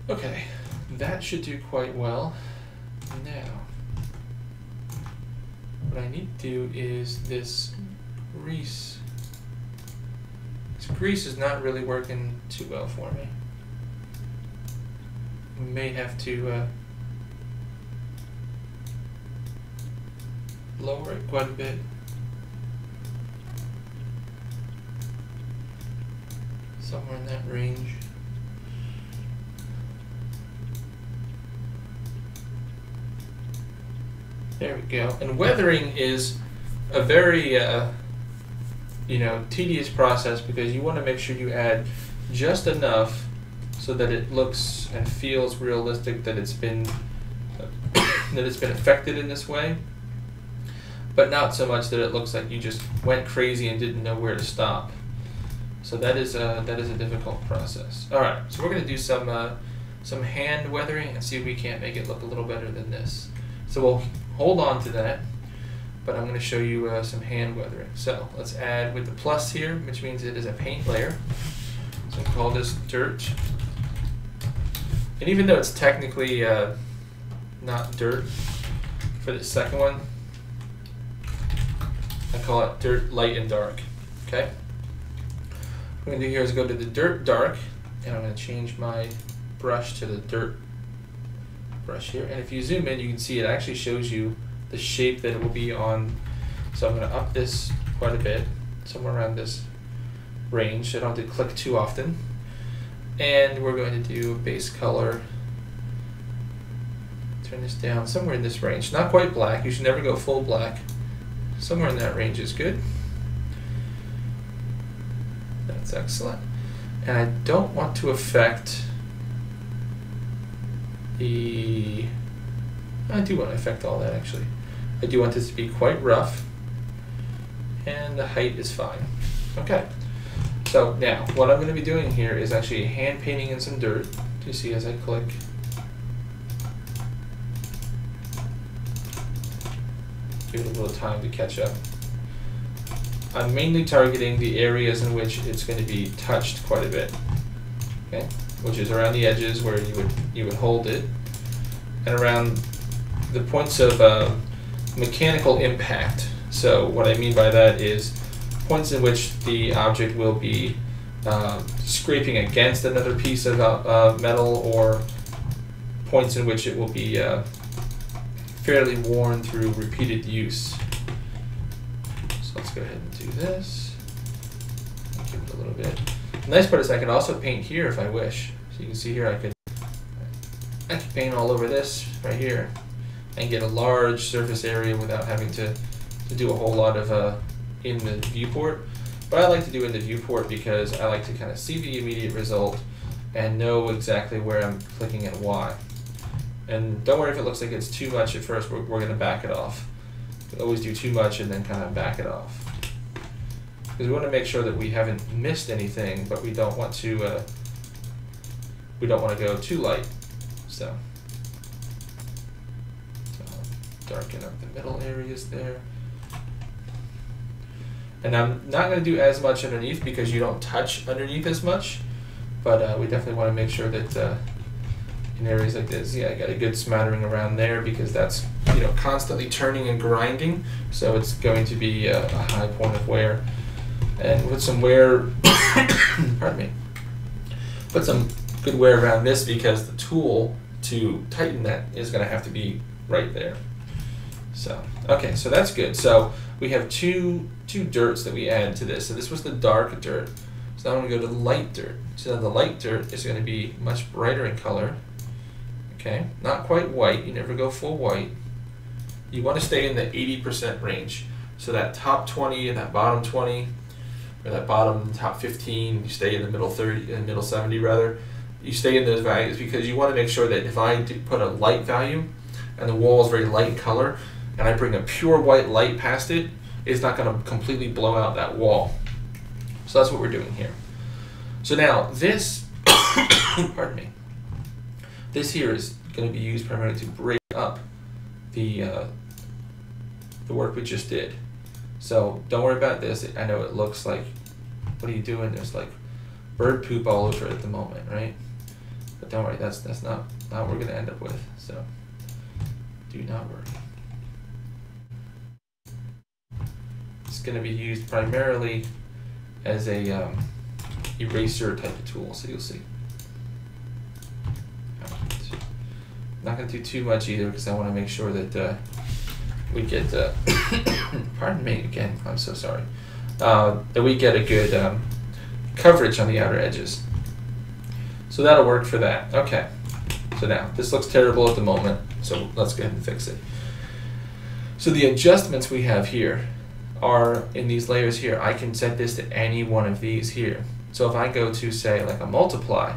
Okay, that should do quite well. Now, what I need to do is this grease. This grease is not really working too well for me. We may have to lower it quite a bit. Somewhere in that range. There we go. And weathering is a very tedious process because you want to make sure you add just enough so that it looks and feels realistic that it's been affected in this way, but not so much that it looks like you just went crazy and didn't know where to stop. So that is a difficult process. All right, so we're going to do some hand weathering and see if we can't make it look a little better than this. So we'll hold on to that, but I'm going to show you some hand weathering. So let's add with the plus here, which means it is a paint layer. So we'll call this dirt. And even though it's technically not dirt for the second one, I call it dirt light and dark. Okay? What I'm going to do here is go to the dirt dark, and I'm going to change my brush to the dirt brush here. And if you zoom in, you can see it actually shows you the shape that it will be on. So I'm going to up this quite a bit, somewhere around this range. So I don't have to click too often. And we're going to do a base color. Turn this down somewhere in this range. Not quite black. You should never go full black. Somewhere in that range is good. That's excellent. And I don't want to affect the... I do want to affect all that actually. I do want this to be quite rough. And the height is fine. Okay. So now, what I'm going to be doing here is actually hand painting in some dirt. Do you see as I click? Give it a little time to catch up. I'm mainly targeting the areas in which it's going to be touched quite a bit. Okay, which is around the edges where you would hold it, and around the points of mechanical impact. So what I mean by that is points in which the object will be scraping against another piece of metal, or points in which it will be fairly worn through repeated use. So let's go ahead and do this. Give it a little bit. The nice part is I can also paint here if I wish. So you can see here I could paint all over this right here and get a large surface area without having to do a whole lot of in the viewport. But I like to do in the viewport because I like to kind of see the immediate result and know exactly where I'm clicking and why. And don't worry if it looks like it's too much at first, we're going to back it off. We always do too much and then kind of back it off. Because we want to make sure that we haven't missed anything, but we don't want to go too light. So darken up the middle areas there. And I'm not going to do as much underneath because you don't touch underneath as much, but we definitely want to make sure that in areas like this, yeah, I got a good smattering around there because that's, constantly turning and grinding, so it's going to be a high point of wear. And with some wear, pardon me, put some good wear around this because the tool to tighten that is going to have to be right there. So, okay, so that's good. So we have two dirts that we added to this. So this was the dark dirt. So now I'm going to go to the light dirt. So now the light dirt is going to be much brighter in color. Okay, not quite white. You never go full white. You want to stay in the 80% range. So that top 20 and that bottom 20, or that bottom top 15, you stay in the middle 30, in the middle 70 rather. You stay in those values because you want to make sure that if I put a light value and the wall is very light in color, and I bring a pure white light past it, it's not going to completely blow out that wall. So that's what we're doing here. So now this, pardon me, this here is going to be used primarily to break up the work we just did. So don't worry about this. I know it looks like, what are you doing? There's like bird poop all over it at the moment, right? But don't worry, that's not what we're going to end up with. So do not worry. It's going to be used primarily as a eraser type of tool, so you'll see. I'm not going to do too much either because I want to make sure that we get, pardon me again, I'm so sorry, that we get a good coverage on the outer edges. So that'll work for that. Okay, so now this looks terrible at the moment, so let's go ahead and fix it. So the adjustments we have here are in these layers here. I can set this to any one of these here. So if I go to say like a multiply,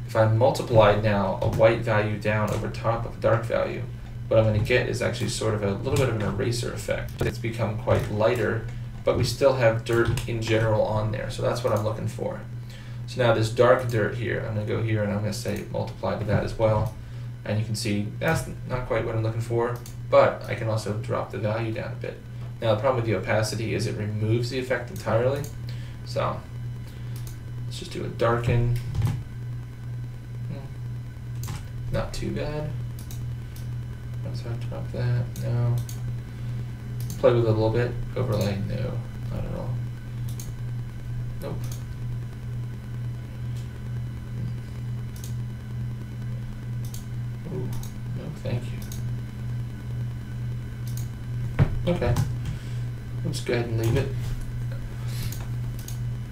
if I multiply now a white value down over top of a dark value, what I'm going to get is actually sort of a little bit of an eraser effect. It's become quite lighter, but we still have dirt in general on there. So that's what I'm looking for. So now this dark dirt here, I'm going to go here and I'm going to say multiply to that as well. And you can see that's not quite what I'm looking for, but I can also drop the value down a bit. Now the problem with the opacity is it removes the effect entirely. So let's just do a darken. Not too bad. So I drop that. No. Play with it a little bit. Overlay. No. Not at all. Nope. Ooh. No, thank you. Okay. Let's go ahead and leave it.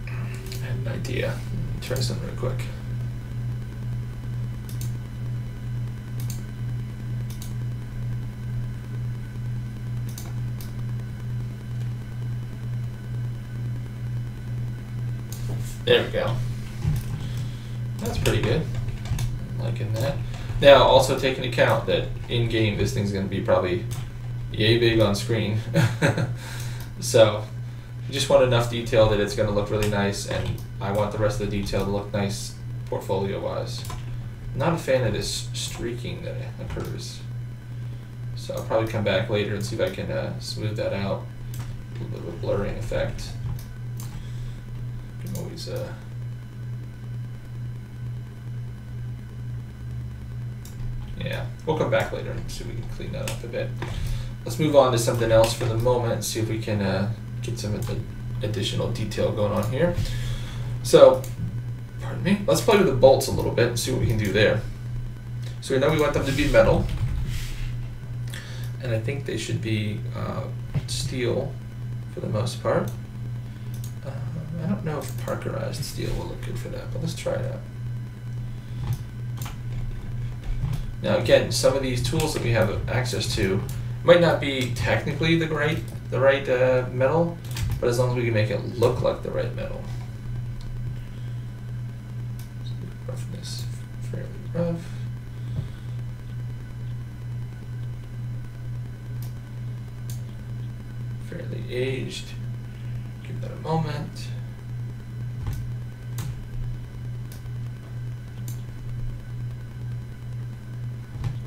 I had an idea. Try something real quick. There we go. That's pretty good. I'm liking that. Now, also take into account that in-game this thing's going to be probably yay big on screen. So, you just want enough detail that it's going to look really nice, and I want the rest of the detail to look nice portfolio-wise. Not a fan of this streaking that occurs. So I'll probably come back later and see if I can smooth that out. A little bit of a blurring effect. You can always yeah, we'll come back later and see if we can clean that up a bit. Let's move on to something else for the moment and see if we can get some additional detail going on here. So, pardon me, let's play with the bolts a little bit and see what we can do there. So we know we want them to be metal, and I think they should be steel for the most part. I don't know if parkerized steel will look good for that, but let's try it out. Now again, some of these tools that we have access to might not be technically the right metal, but as long as we can make it look like the right metal. Roughness, fairly rough. Fairly aged. Give that a moment.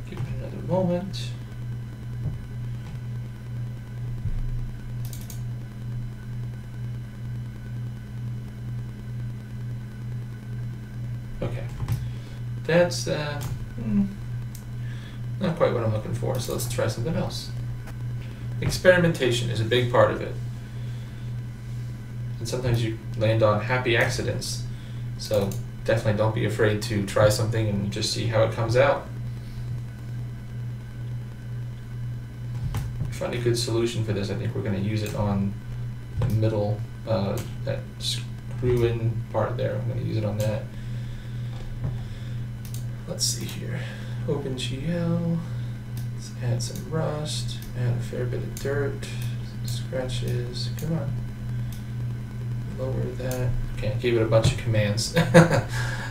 Give it another moment. Okay, that's not quite what I'm looking for, so let's try something else. Experimentation is a big part of it. And sometimes you land on happy accidents, so definitely don't be afraid to try something and just see how it comes out. If find a good solution for this. I think we're going to use it on the middle, that screw-in part there. I'm going to use it on that. Let's see here. OpenGL. Let's add some rust. Add a fair bit of dirt. Some scratches. Come on. Lower that. Okay, I gave it a bunch of commands.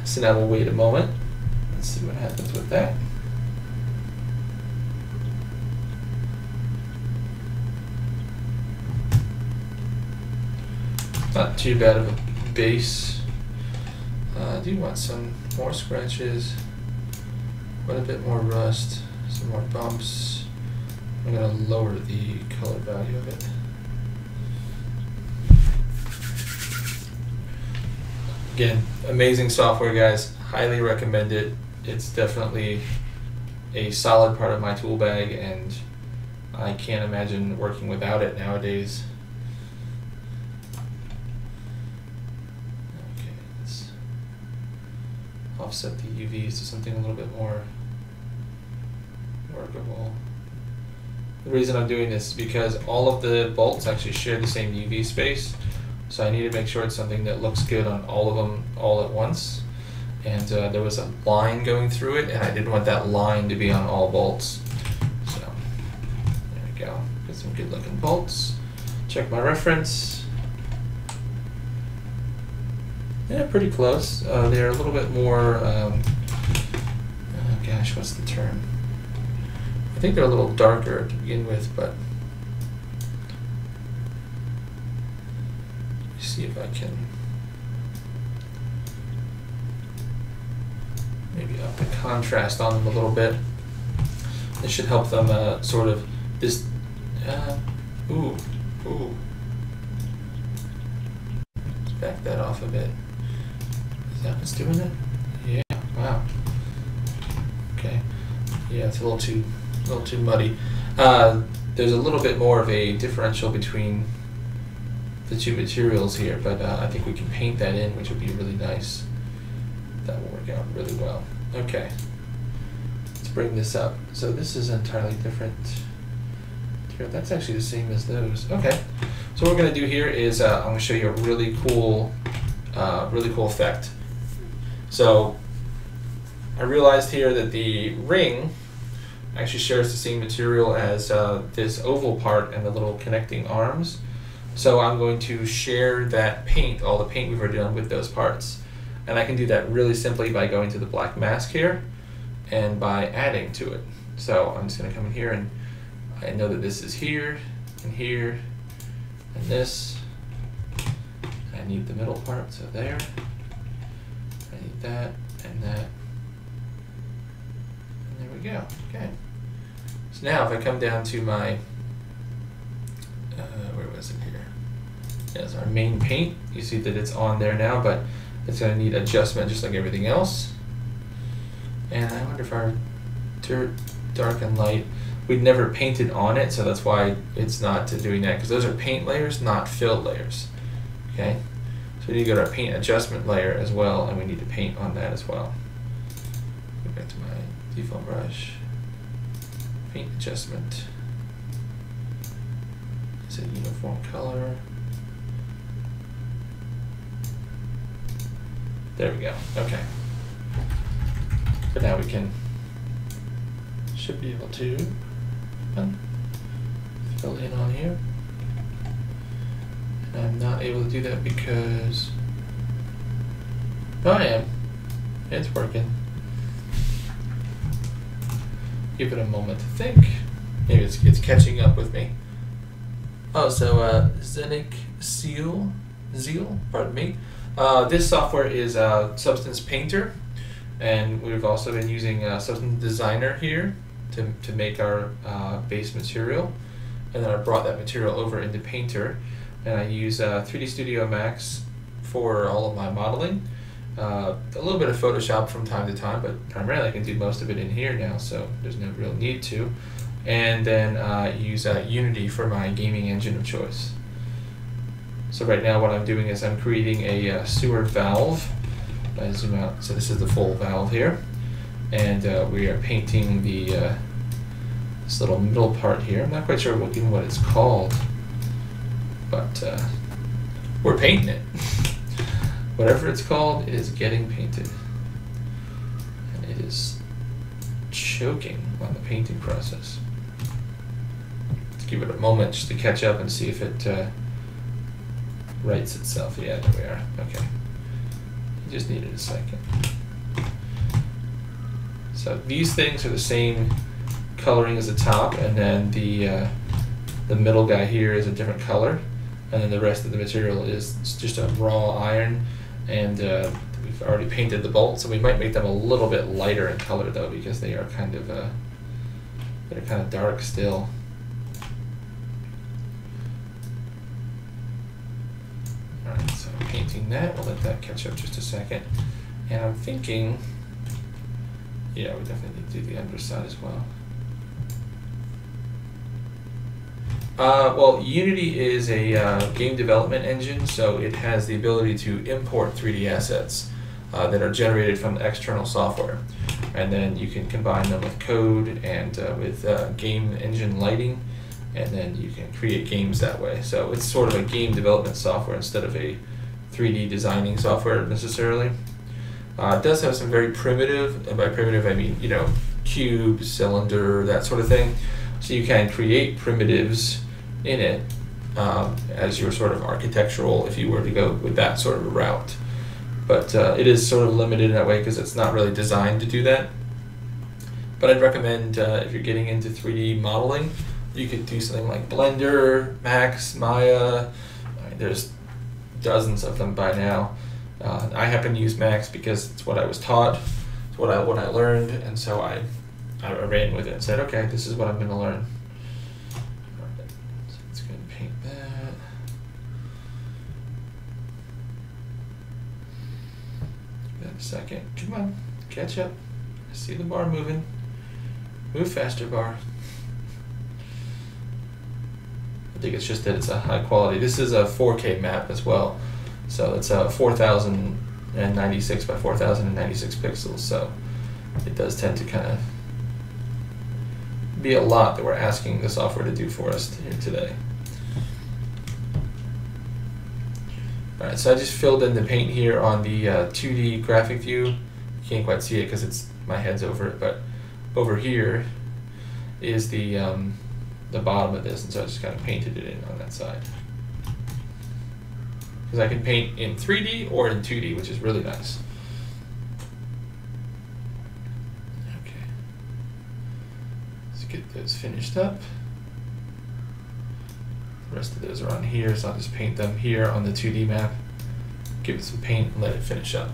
So now we'll wait a moment. Let's see what happens with that. Not too bad of a base. I do want some more scratches. Quite a bit more rust. Some more bumps. I'm going to lower the color value of it. Again, amazing software, guys. Highly recommend it. It's definitely a solid part of my tool bag, and I can't imagine working without it nowadays. Okay, let's offset the UVs to something a little bit more workable. The reason I'm doing this is because all of the bolts actually share the same UV space. So I need to make sure it's something that looks good on all of them all at once. And there was a line going through it, and I didn't want that line to be on all bolts. So there we go. Got some good looking bolts. Check my reference. Yeah, pretty close. They're a little bit more, oh gosh, what's the term? I think they're a little darker to begin with, but see if I can maybe up the contrast on them a little bit. This should help them sort of this. Ooh. Let's back that off a bit. Is that what's doing it? Yeah. Wow. Okay. Yeah, it's a little too muddy. There's a little bit more of a differential between the two materials here, but I think we can paint that in, which would be really nice. That will work out really well. Okay, let's bring this up. So this is entirely different material. That's actually the same as those. Okay, so what we're going to do here is I'm going to show you a really cool effect. So I realized here that the ring actually shares the same material as this oval part and the little connecting arms. So I'm going to share that paint, all the paint we've already done with those parts. And I can do that really simply by going to the black mask here and by adding to it. So I'm just going to come in here, and I know that this is here and here and this. I need the middle part, so there. I need that and that. And there we go. Okay. So now if I come down to my, where was it here? There's our main paint. You see that it's on there now, but it's going to need adjustment just like everything else. And I wonder if our dirt, dark and light, we'd never painted on it, so that's why it's not doing that, because those are paint layers, not fill layers. Okay, so we need to go to our paint adjustment layer as well, and we need to paint on that as well. Go back to my default brush, paint adjustment. It's a uniform color. There we go. Okay. But now we should be able to fill in on here. And I'm not able to do that because I am. It's working. Give it a moment to think. Maybe it's catching up with me. Oh, so Zeal, pardon me. This software is Substance Painter, and we've also been using Substance Designer here to make our base material, and then I brought that material over into Painter, and I use 3D Studio Max for all of my modeling, a little bit of Photoshop from time to time, but primarily I can do most of it in here now, so there's no real need to, and then use Unity for my gaming engine of choice. So right now what I'm doing is I'm creating a sewer valve. I zoom out, so this is the full valve here. And we are painting the this little middle part here. I'm not quite sure even what it's called, but we're painting it. Whatever it's called is getting painted. And it is choking on the painting process. Let's give it a moment just to catch up and see if it rights itself. Yeah, there we are. Okay. You just needed a second. So these things are the same coloring as the top, and then the middle guy here is a different color, and then the rest of the material is just a raw iron, and we've already painted the bolts, so we might make them a little bit lighter in color though, because they are kind of they're kind of dark still. All right, so I'm painting that. We'll let that catch up just a second, and I'm thinking, yeah, we definitely need to do the underside as well. Well, Unity is a game development engine, so it has the ability to import 3D assets that are generated from external software. And then you can combine them with code and with game engine lighting, and then you can create games that way. So it's sort of a game development software instead of a 3D designing software necessarily. It does have some very primitive, and by primitive I mean, you know, cube, cylinder, that sort of thing. So you can create primitives in it as your sort of architectural, if you were to go with that sort of a route. But it is sort of limited in that way because it's not really designed to do that. But I'd recommend if you're getting into 3D modeling, you could do something like Blender, Max, Maya. I mean, there's dozens of them by now. I happen to use Max because it's what I was taught, it's what I learned, and so I ran with it and said, okay, this is what I'm going to learn. All right, so let's go ahead and paint that. Give that a second. Come on, catch up. I see the bar moving. Move faster, bar. I think it's just that it's a high quality. This is a 4K map as well. So it's 4096 by 4096 pixels. So it does tend to kind of be a lot that we're asking the software to do for us here today. All right, so I just filled in the paint here on the 2D graphic view. You can't quite see it because it's my head's over it, but over here is the bottom of this, and so I just kind of painted it in on that side. Because I can paint in 3D or in 2D, which is really nice. Okay. Let's get those finished up. The rest of those are on here, so I'll just paint them here on the 2D map. Give it some paint and let it finish up.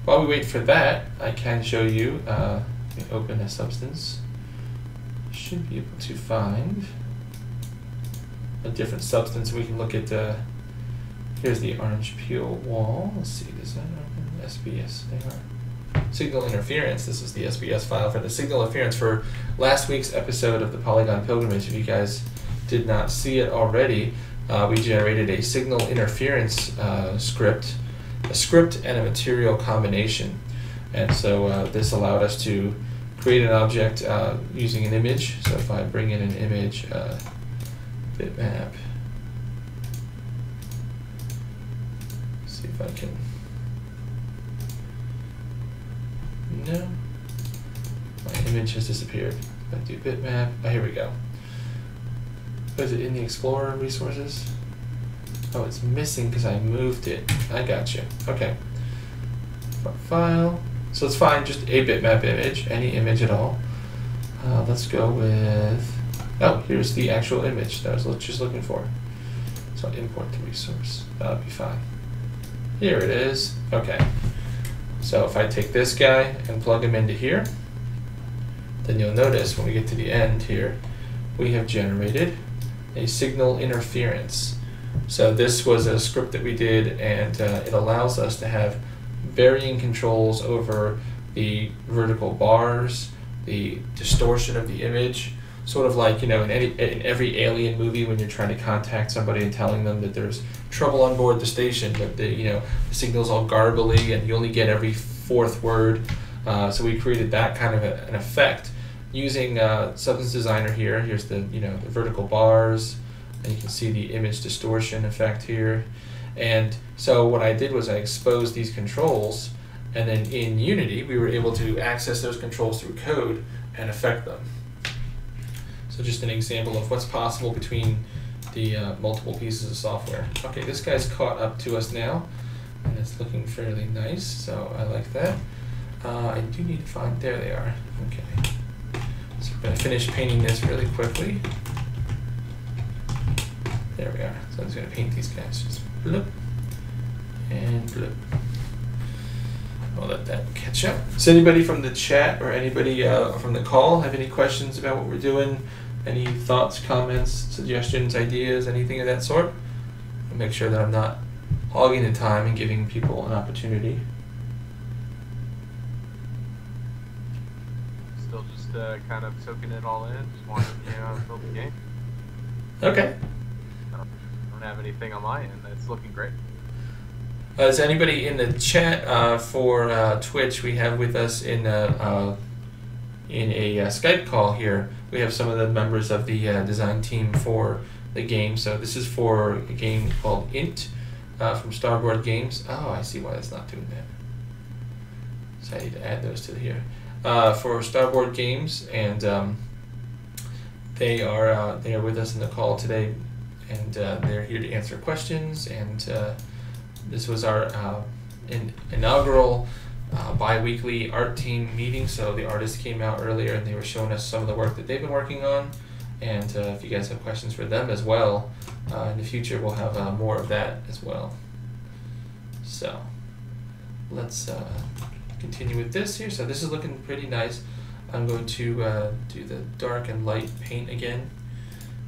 While we wait for that, I can show you, let me open a substance. Should be able to find a different substance. We can look at here's the orange peel wall. Let's see, does that open? SBS, they are. Signal interference. This is the SBS file for the signal interference for last week's episode of the Polygon Pilgrimage. If you guys did not see it already, we generated a signal interference script, a script and a material combination. And so this allowed us to create an object using an image. So if I bring in an image, bitmap, see if I can, no, my image has disappeared. If I do bitmap, oh, here we go. Oh, is it in the Explorer resources? Oh, it's missing because I moved it. I got you. Okay. File. So let's find just a bitmap image, any image at all. Let's go with, oh, here's the actual image that I was just looking for. So I'll import the resource. That'll be fine. Here it is. Okay. So if I take this guy and plug him into here, then you'll notice when we get to the end here, we have generated a signal interference. So this was a script that we did, and it allows us to have varying controls over the vertical bars, the distortion of the image, sort of like, you know, in every Alien movie when you're trying to contact somebody and telling them that there's trouble on board the station, but the, you know, the signal's all garbly and you only get every fourth word. So we created that kind of an effect using Substance Designer here. Here's the the vertical bars, and you can see the image distortion effect here. And so what I did was I exposed these controls, and then in Unity we were able to access those controls through code and affect them. So just an example of what's possible between the multiple pieces of software. Okay, this guy's caught up to us now, and it's looking fairly nice, so I like that. I do need to find, there they are. Okay, so I'm going to finish painting this really quickly. There we are. So I'm just going to paint these guys. Just bloop and bloop. I'll let that catch up. Does anybody from the chat or anybody from the call have any questions about what we're doing? Any thoughts, comments, suggestions, ideas, anything of that sort? I'll make sure that I'm not hogging the time and giving people an opportunity. Still just kind of soaking it all in. Just wanting to build the game. Okay. I don't have anything on my end. It's looking great. Is anybody in the chat for Twitch? We have with us in a Skype call here. We have some of the members of the design team for the game. So this is for a game called INT from Starboard Games. Oh, I see why it's not doing that. So I need to add those to here. For Starboard Games, and they are with us in the call today, and they're here to answer questions. And this was our inaugural bi-weekly art team meeting. So the artists came out earlier and they were showing us some of the work that they've been working on. And if you guys have questions for them as well, in the future we'll have more of that as well. So let's continue with this here. So this is looking pretty nice. I'm going to do the dark and light paint again.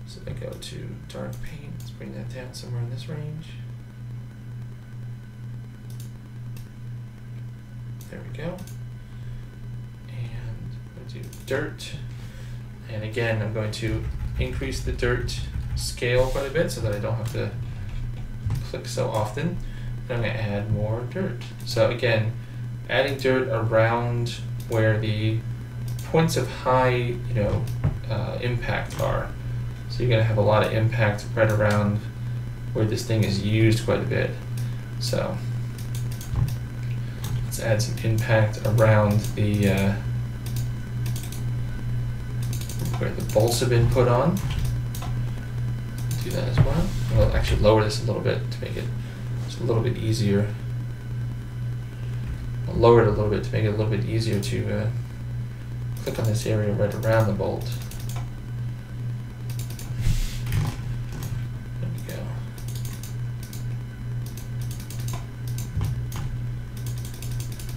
So I go to dark paint, let's bring that down somewhere in this range. There we go. And I'm going to do dirt. And again, I'm going to increase the dirt scale quite a bit so that I don't have to click so often. And I'm going to add more dirt. So again, adding dirt around where the points of high, impact are. So you're going to have a lot of impact right around where this thing is used quite a bit. So let's add some impact around the where the bolts have been put on. Do that as well. I'll actually lower this a little bit to make it just a little bit easier. I'll lower it a little bit to make it a little bit easier to click on this area right around the bolt. There we go.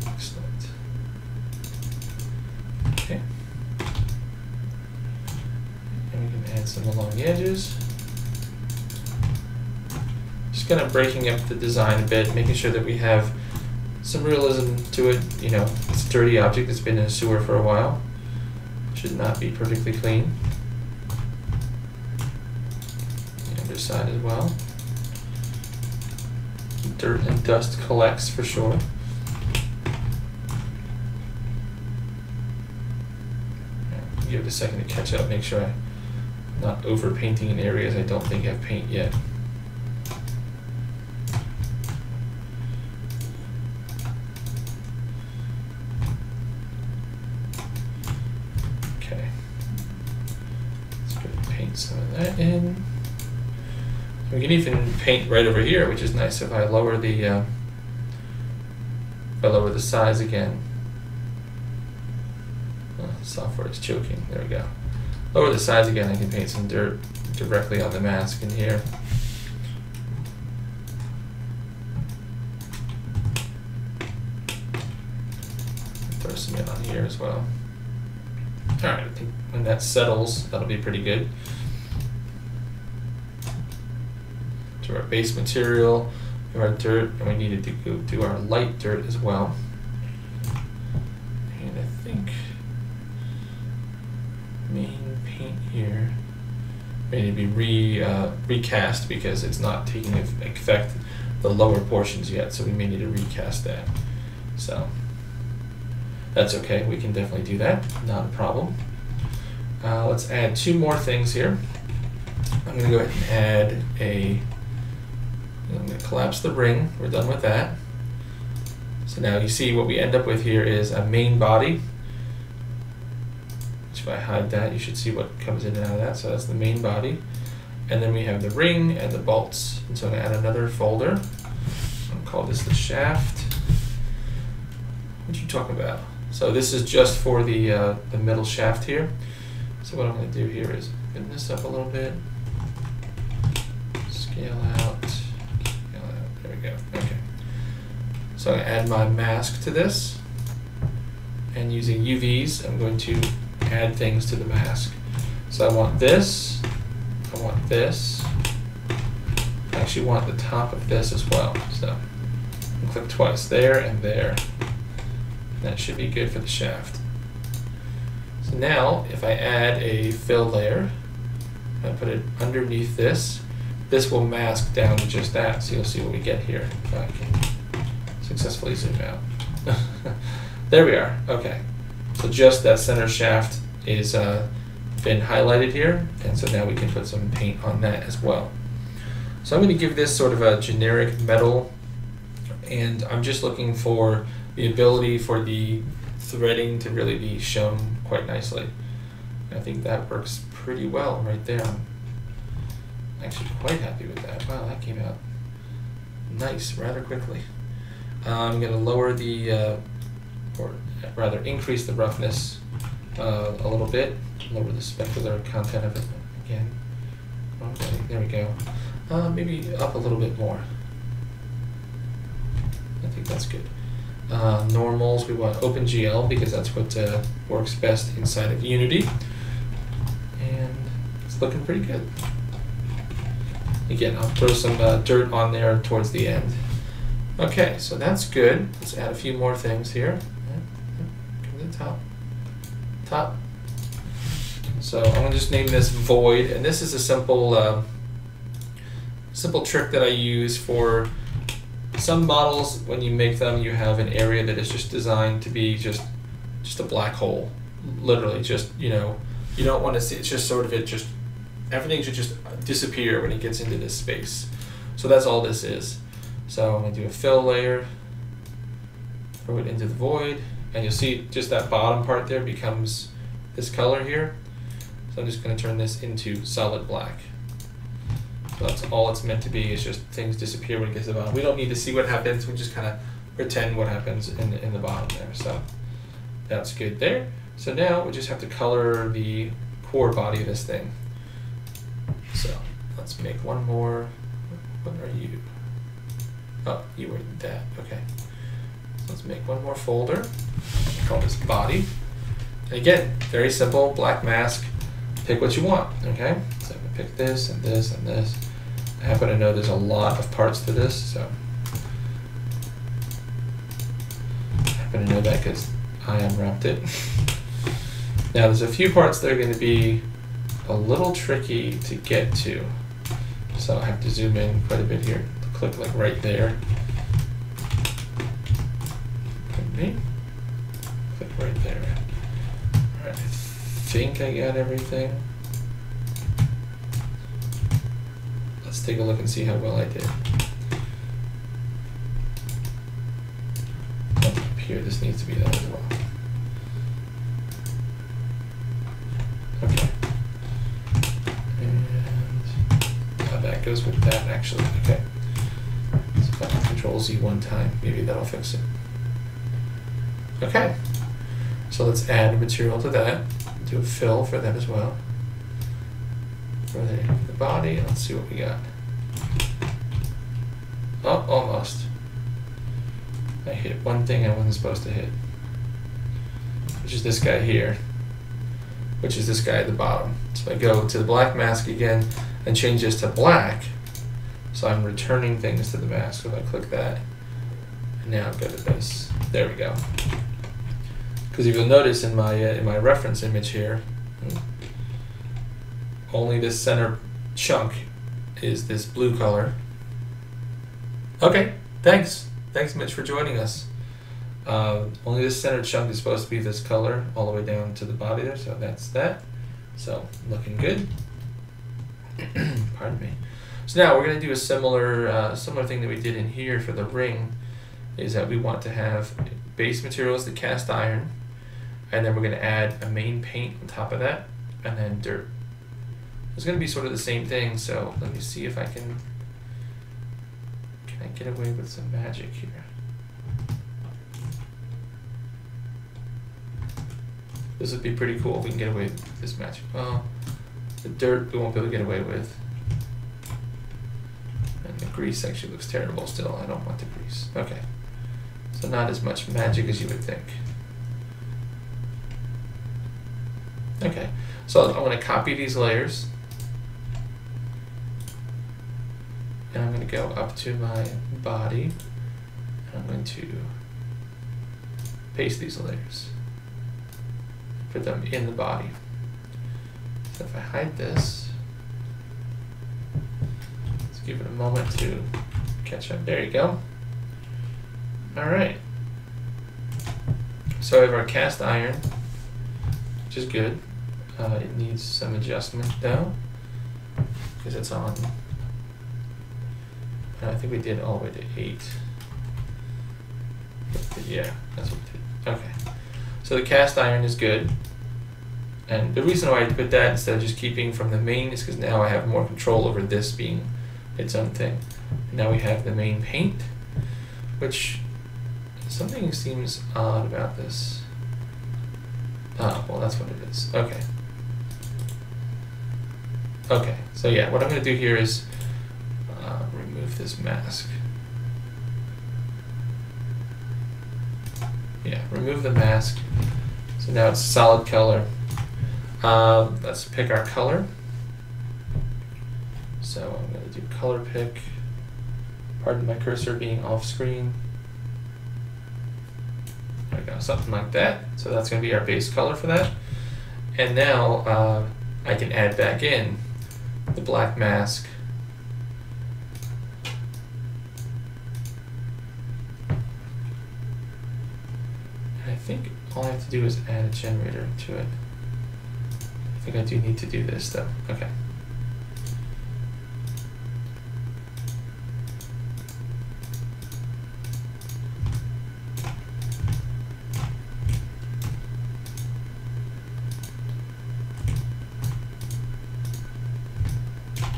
Excellent. Okay. And we can add some along the edges. Just kind of breaking up the design a bit, making sure that we have some realism to it. It's a dirty object that's been in a sewer for a while. Should not be perfectly clean. The other side as well. Dirt and dust collects for sure. Give it a second to catch up, make sure I'm not over painting in areas I don't think have paint yet. Some of that in. We can even paint right over here, which is nice. If I lower the size again. Software is choking. There we go. Lower the size again. I can paint some dirt directly on the mask in here. Throw some in on here as well. All right. I think when that settles, that'll be pretty good. To our base material, our dirt, and we needed to go do our light dirt as well. And I think main paint here may need to be recast because it's not taking effect the lower portions yet, so we may need to recast that. So that's okay, we can definitely do that, not a problem. Let's add 2 more things here. I'm going to go ahead and add I'm going to collapse the ring. We're done with that. So now you see what we end up with here is a main body. Which if I hide that, you should see what comes in and out of that. So that's the main body. And then we have the ring and the bolts. And so I'm going to add another folder. I'll call this the shaft. What you talking about? So this is just for the middle shaft here. So what I'm going to do here is open this up a little bit. Scale out. There we go. Okay. So I'm going to add my mask to this. And using UVs, I'm going to add things to the mask. So I want this. I want this. I actually want the top of this as well. So I'll click twice there and there. That should be good for the shaft. So now, if I add a fill layer, I put it underneath this, this will mask down to just that, so you'll see what we get here. If I can successfully zoom out. There we are, okay. So just that center shaft is been highlighted here, and so now we can put some paint on that as well. So I'm going to give this sort of a generic metal, and I'm just looking for the ability for the threading to really be shown quite nicely. I think that works pretty well right there. I'm actually quite happy with that. Wow, that came out nice rather quickly. I'm going to lower the, or rather increase the roughness a little bit, lower the specular content of it again. Okay, there we go. Maybe up a little bit more. I think that's good. Normals, we want OpenGL because that's what works best inside of Unity. And it's looking pretty good. Again, I'll throw some dirt on there towards the end. Okay, so that's good. Let's add a few more things here. Come to the top. Top. So I'm going to just name this Void, and this is a simple, simple trick that I use for some models. When you make them, you have an area that is just designed to be just a black hole. Literally, just, you know, you don't want to see, it's just sort of everything should just disappear when it gets into this space. So that's all this is. So I'm going to do a fill layer, throw it into the void, and you'll see just that bottom part there becomes this color here. So I'm just going to turn this into solid black. So that's all it's meant to be, is just things disappear when it gets to the bottom. We don't need to see what happens, we just kind of pretend what happens in the bottom there. So that's good there. So now we just have to color the core body of this thing. So let's make one more. What are you? Oh, you were that. Okay. So let's make one more folder. Call this body. And again, very simple, black mask. Pick what you want. Okay. So I'm gonna pick this and this and this. I happen to know there's a lot of parts to this, so I happen to know that because I unwrapped it. Now there's a few parts that are going to be a little tricky to get to, so I have to zoom in quite a bit here. Click like right there. Click right there. Alright, I think I got everything. Let's take a look and see how well I did. Up here, this needs to be that as well. Okay. And that goes with that actually. Okay. So if I can Control Z one time, maybe that'll fix it. Okay. So let's add material to that. Do a fill for that as well. For the body, and let's see what we got. Oh, almost. I hit one thing I wasn't supposed to hit, which is this guy here, which is this guy at the bottom. So I go to the black mask again and change this to black, so I'm returning things to the mask. So if I click that, and now go to this. There we go. Because if you'll notice in my reference image here, only this center chunk is this blue color. Okay, thanks. Thanks, Mitch, for joining us. Only this center chunk is supposed to be this color all the way down to the body there, so that's that. So looking good. Pardon me. So now we're going to do a similar thing that we did in here for the ring, is that we want to have base materials, the cast iron, and then we're going to add a main paint on top of that, and then dirt. It's going to be sort of the same thing, so let me see if I can I get away with some magic here. This would be pretty cool if we can get away with this magic. Well, the dirt we won't be able to get away with. And the grease actually looks terrible still. I don't want the grease. Okay. So not as much magic as you would think. Okay. So I'm going to copy these layers. And I'm going to go up to my body. And I'm going to paste these layers. Put them in the body. So if I hide this, let's give it a moment to catch up. There you go. Alright. So we have our cast iron, which is good. It needs some adjustment though, because it's on. I think we did all the way to 8. But yeah, that's what we did. Okay. So the cast iron is good. And the reason why I put that instead of just keeping from the main is because now I have more control over this being its own thing. And now we have the main paint, which something seems odd about this. Ah, well that's what it is. Okay. Okay, so yeah, what I'm going to do here is remove this mask. Yeah, remove the mask. So now it's solid color. Let's pick our color. So I'm going to do color pick. Pardon my cursor being off screen. There we go, something like that. So that's going to be our base color for that. And now I can add back in the black mask. And I think all I have to do is add a generator to it. I think I do need to do this though. Okay.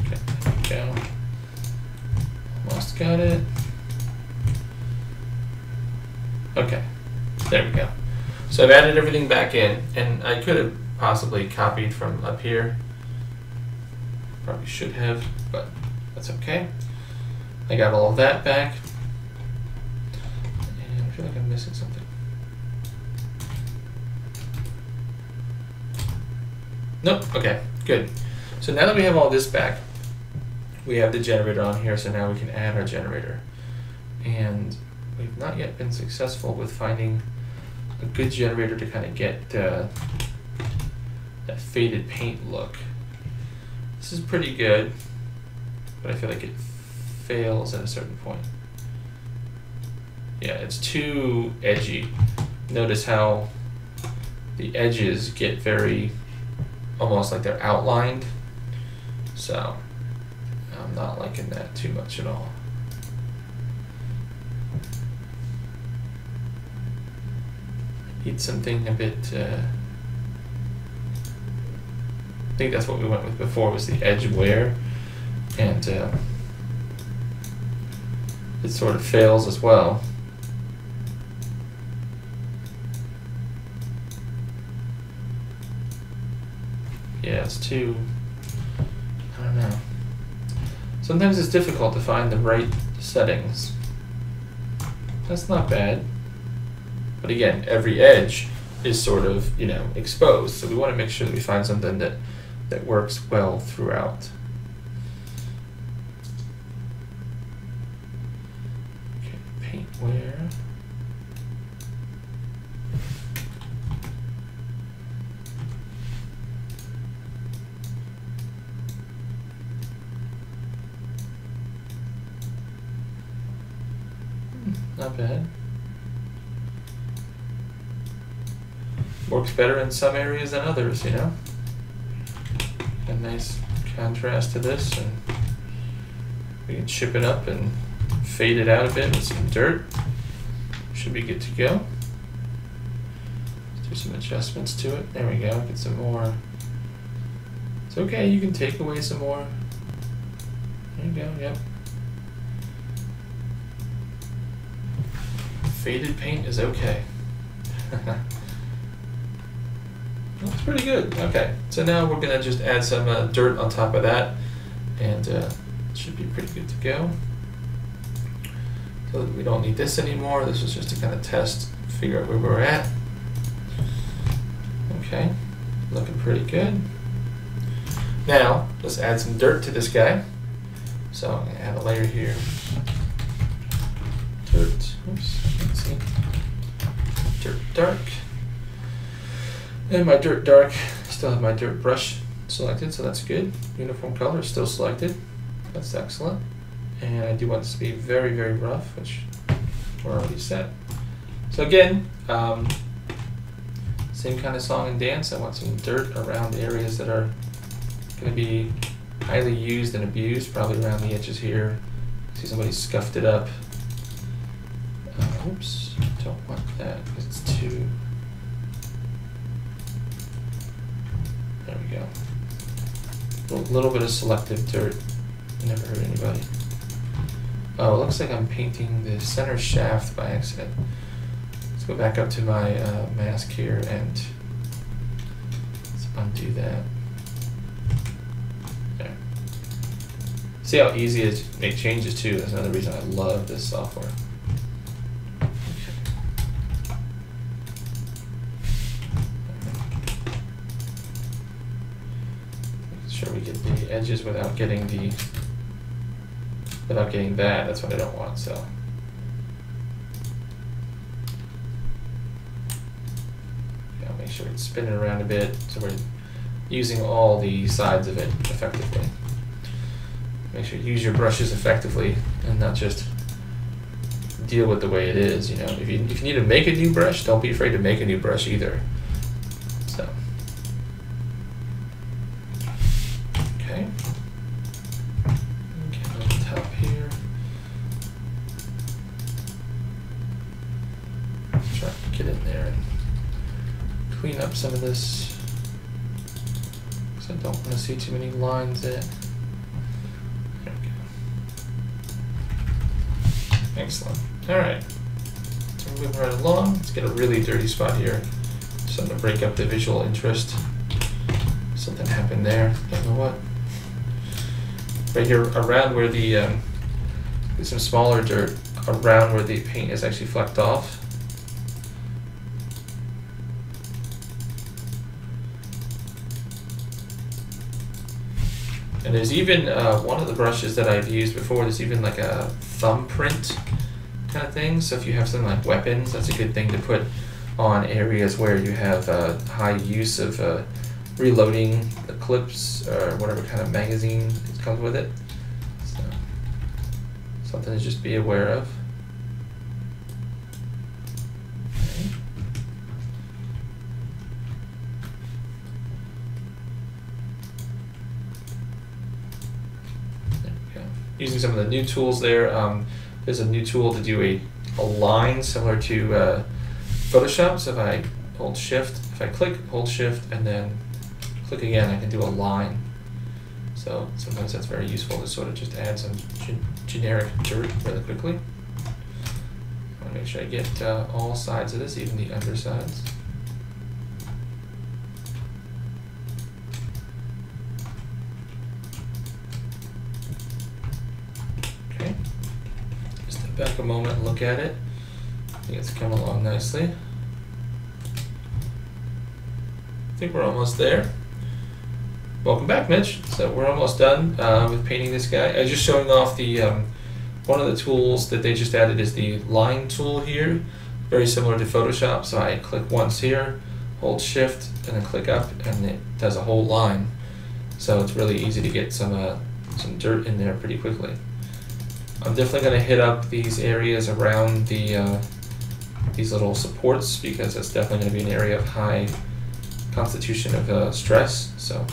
Okay, there we go. Almost got it. Okay, there we go. So I've added everything back in, and I could have possibly copied from up here. Probably should have, but that's okay. I got all of that back. And I feel like I'm missing something. Nope, okay, good. So now that we have all this back, we have the generator on here, so now we can add our generator. And we've not yet been successful with finding a good generator to kind of get that faded paint look. This is pretty good, but I feel like it fails at a certain point. Yeah, it's too edgy. Notice how the edges get very, almost like they're outlined. So I'm not liking that too much at all. Need something a bit, I think that's what we went with before, was the edge wear, and it sort of fails as well. Yeah, it's too, I don't know. Sometimes it's difficult to find the right settings. That's not bad. But again, every edge is sort of, you know, exposed. So we want to make sure that we find something that works well throughout. Okay, paint wear. Not bad. Works better in some areas than others, you know? nice contrast to this, and we can chip it up and fade it out a bit with some dirt. Should be good to go. Let's do some adjustments to it. There we go. Get some more. It's okay. You can take away some more. There you go. Yep. Faded paint is okay. That's pretty good. Okay, so now we're gonna just add some dirt on top of that, and it should be pretty good to go. So we don't need this anymore. This was just to kind of test, figure out where we're at. Okay, looking pretty good. Now let's add some dirt to this guy. So I'm gonna add a layer here. Dirt. Oops. Let's see. Dirt dark. And my dirt dark, still have my dirt brush selected, so that's good. Uniform color is still selected. That's excellent. And I do want this to be very, very rough, which we're already set. So again, same kind of song and dance. I want some dirt around areas that are going to be highly used and abused, probably around the edges here. See somebody scuffed it up. Oops, don't want that because it's too... There we go. A little bit of selective dirt. Never hurt anybody. Oh, it looks like I'm painting the center shaft by accident. Let's go back up to my mask here and let's undo that. There. See how easy it is to make changes too. That's another reason I love this software. We get the edges without getting that. That's what I don't want. So yeah, make sure it's spinning around a bit so we're using all the sides of it effectively. Make sure you use your brushes effectively and not just deal with the way it is. You know, if you need to make a new brush, don't be afraid to make a new brush either. So. Okay. Get on the top here. Try to get in there and clean up some of this because I don't want to see too many lines in. There we go. Excellent. All right. So we're moving right along. Let's get a really dirty spot here. Something to break up the visual interest. Something happened there. You know what? Right here, around where the there's some smaller dirt around where the paint is actually flecked off. And there's even one of the brushes that I've used before. There's even like a thumbprint kind of thing. So if you have something like weapons, that's a good thing to put on areas where you have high use of reloading the clips or whatever kind of magazine comes with it. So something to just be aware of. Okay. There we go. Using some of the new tools there. There's a new tool to do a line similar to Photoshop. So if I hold Shift, if I click, hold Shift, and then click again, I can do a line. So sometimes that's very useful to sort of just add some generic dirt really quickly. I want to make sure I get all sides of this, even the undersides. Okay. Just step back a moment and look at it. I think it's come along nicely. I think we're almost there. Welcome back, Mitch. So we're almost done with painting this guy. I was just showing off the one of the tools that they just added is the line tool here, very similar to Photoshop. So I click once here, hold Shift, and then click up, and it does a whole line. So it's really easy to get some dirt in there pretty quickly. I'm definitely going to hit up these areas around the these little supports because it's definitely going to be an area of high constitution of stress. So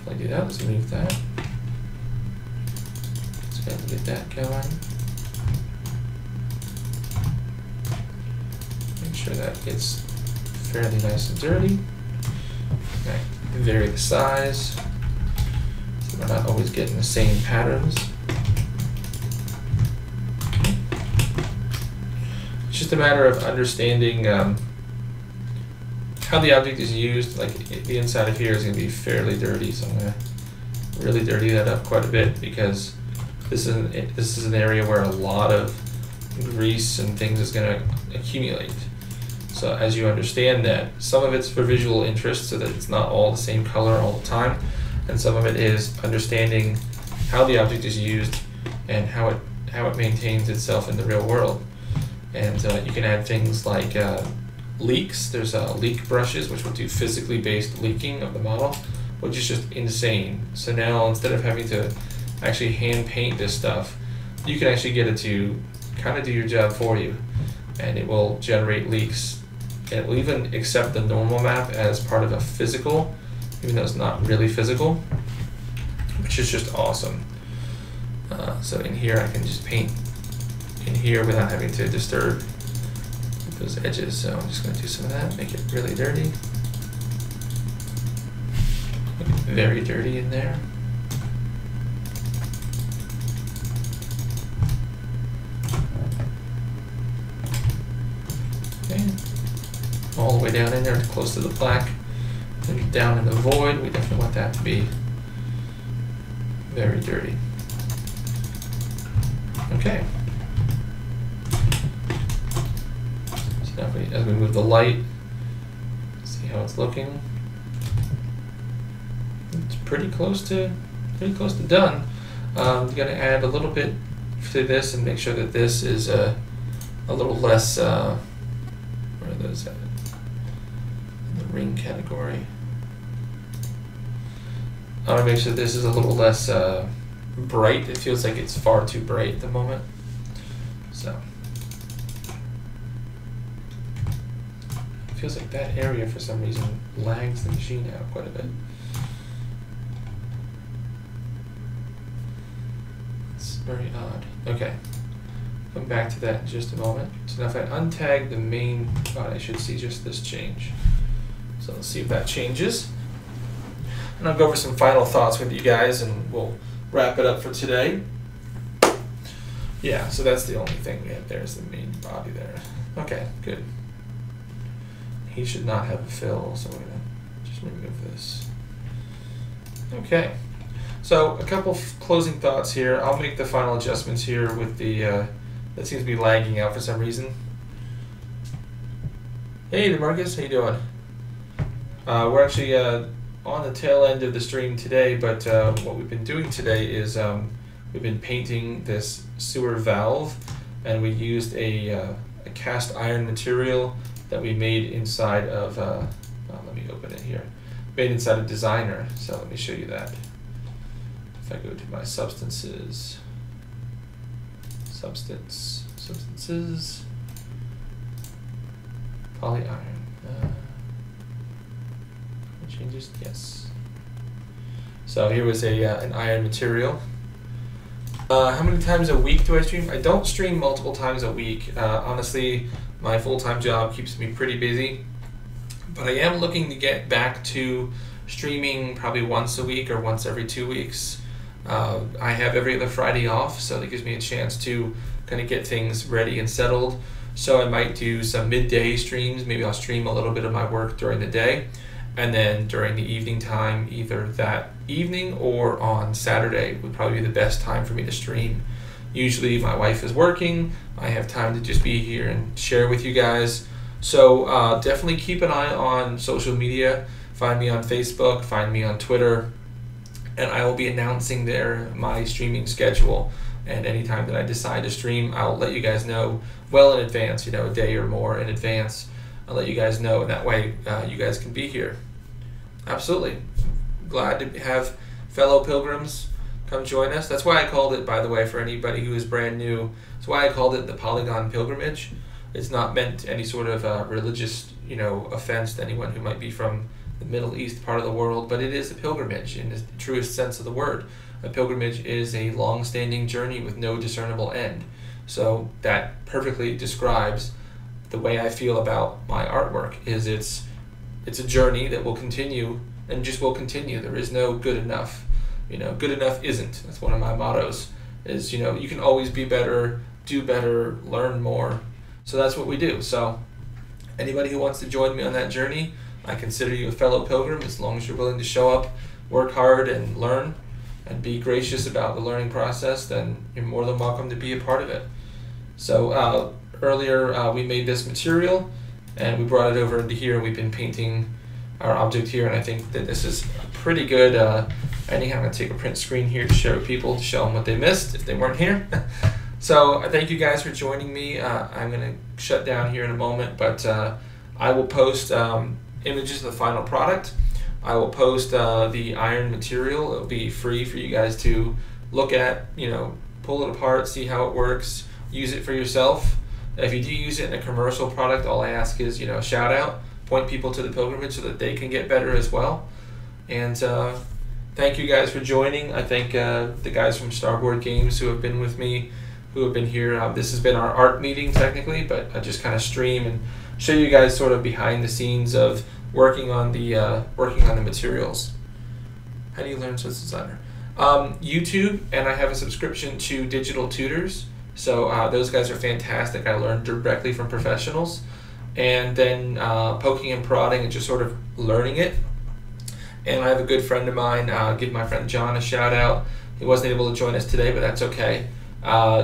I do that, let's move that. Let's go ahead and get that going. Make sure that gets fairly nice and dirty. Okay, vary the size, so we're not always getting the same patterns. It's just a matter of understanding how the object is used. Like the inside of here is going to be fairly dirty, so I'm going to really dirty that up quite a bit, because this is an area where a lot of grease and things is going to accumulate. So as you understand that, some of it's for visual interest so that it's not all the same color all the time, and some of it is understanding how the object is used and how it maintains itself in the real world. And you can add things like leaks. There's leak brushes which will do physically based leaking of the model, which is just insane. So now instead of having to actually hand paint this stuff, you can actually get it to kind of do your job for you, and it will generate leaks. And it will even accept the normal map as part of a physical, even though it's not really physical, which is just awesome. So in here I can just paint in here without having to disturb those edges. So I'm just going to do some of that, make it really dirty. Make it very dirty in there. Okay. All the way down in there, close to the black, and down in the void, we definitely want that to be very dirty. Okay. So now as we move the light, see how it's looking. It's pretty close to done. I'm gonna add a little bit to this and make sure that this is a little less. Where are those at? In the ring category. I want to make sure this is a little less bright. It feels like it's far too bright at the moment. So it feels like that area for some reason lags the machine out quite a bit. It's very odd. Okay, come back to that in just a moment. So now if I untag the main body, I should see just this change. So let's see if that changes. And I'll go over some final thoughts with you guys and we'll wrap it up for today. Yeah, so that's the only thing. Yeah, there's the main body there. Okay, good. He should not have a fill, so we're gonna just remove this. Okay, so a couple closing thoughts here. I'll make the final adjustments here with the, that seems to be lagging out for some reason. Hey DeMarcus, how you doing? We're actually on the tail end of the stream today, but what we've been doing today is we've been painting this sewer valve, and we used a cast iron material that we made inside of, let me open it here, made inside of Designer. So let me show you that. If I go to my substances, polyiron. Changes, yes. So here was an iron material. How many times a week do I stream? I don't stream multiple times a week. Honestly, my full-time job keeps me pretty busy, but I am looking to get back to streaming probably once a week or once every 2 weeks. I have every other Friday off, so that gives me a chance to kind of get things ready and settled. So I might do some midday streams. Maybe I'll stream a little bit of my work during the day, and then during the evening time, either that evening or on Saturday would probably be the best time for me to stream. Usually my wife is working, I have time to just be here and share with you guys. So definitely keep an eye on social media. Find me on Facebook, find me on Twitter, and I will be announcing there my streaming schedule. And anytime that I decide to stream, I'll let you guys know well in advance, you know, a day or more in advance. I'll let you guys know, and that way you guys can be here. Absolutely. Glad to have fellow pilgrims come join us. That's why I called it, by the way, for anybody who is brand new, that's why I called it the Polygon Pilgrimage. It's not meant any sort of religious, you know, offense to anyone who might be from the Middle East part of the world, but it is a pilgrimage in the truest sense of the word. A pilgrimage is a long-standing journey with no discernible end. So that perfectly describes the way I feel about my artwork. Is it's a journey that will continue and just will continue. There is no good enough. Good enough isn't. That's one of my mottos. Is you can always be better, do better, learn more. So that's what we do. So anybody who wants to join me on that journey, I consider you a fellow pilgrim as long as you're willing to show up, work hard, and learn, and be gracious about the learning process, then you're more than welcome to be a part of it. So earlier we made this material, and we brought it over into here, and we've been painting our object here, and I think that this is a pretty good, anyhow, I'm going to take a print screen here to share with people, to show them what they missed if they weren't here. So I thank you guys for joining me. I'm going to shut down here in a moment, but I will post images of the final product. I will post the iron material. It'll be free for you guys to look at, pull it apart, see how it works, use it for yourself. If you do use it in a commercial product, all I ask is, shout out, point people to the pilgrimage so that they can get better as well. And thank you guys for joining. I thank the guys from Starboard Games who have been with me, who have been here. This has been our art meeting technically, but I just kind of stream and show you guys sort of behind the scenes of working on the materials. How do you learn Swiss Designer? YouTube, and I have a subscription to Digital Tutors. So those guys are fantastic. I learned directly from professionals, and then poking and prodding and just sort of learning it. And I have a good friend of mine. Give my friend John a shout out. He wasn't able to join us today, but that's okay.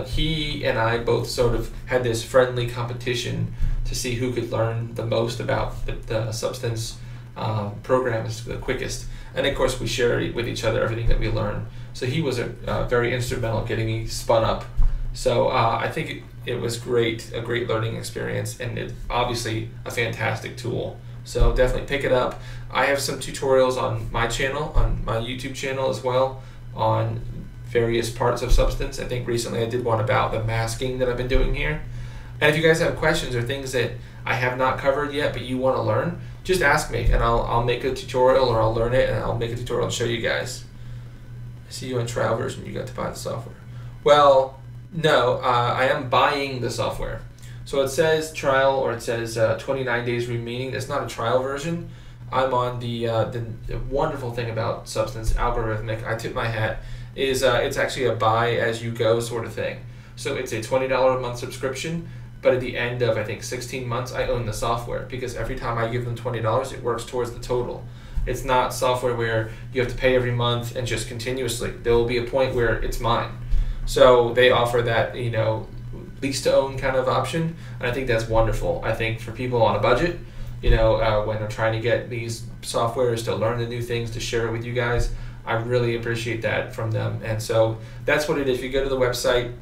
He and I both sort of had this friendly competition to see who could learn the most about the Substance programs the quickest. And of course we share with each other everything that we learn. So he was very instrumental in getting me spun up. So I think it was a great learning experience, and it's obviously a fantastic tool. So definitely pick it up. I have some tutorials on my channel, on my YouTube channel as well, on various parts of Substance. I think recently I did one about the masking that I've been doing here. And if you guys have questions or things that I have not covered yet but you want to learn, just ask me and I'll make a tutorial, or I'll learn it and I'll make a tutorial and show you guys. I see you on trial version, you got to buy the software. Well, no, I am buying the software. So it says trial, or it says 29 days remaining. It's not a trial version. I'm on the wonderful thing about Substance, Algorithmic, I tip my hat, is it's actually a buy as you go sort of thing. So it's a $20 a month subscription, but at the end of, I think, 16 months, I own the software, because every time I give them $20, it works towards the total. It's not software where you have to pay every month and just continuously. There will be a point where it's mine. So they offer that, lease to own kind of option, and I think that's wonderful. I think for people on a budget, when they're trying to get these softwares to learn the new things, to share it with you guys, I really appreciate that from them. And so that's what it is. If you go to the website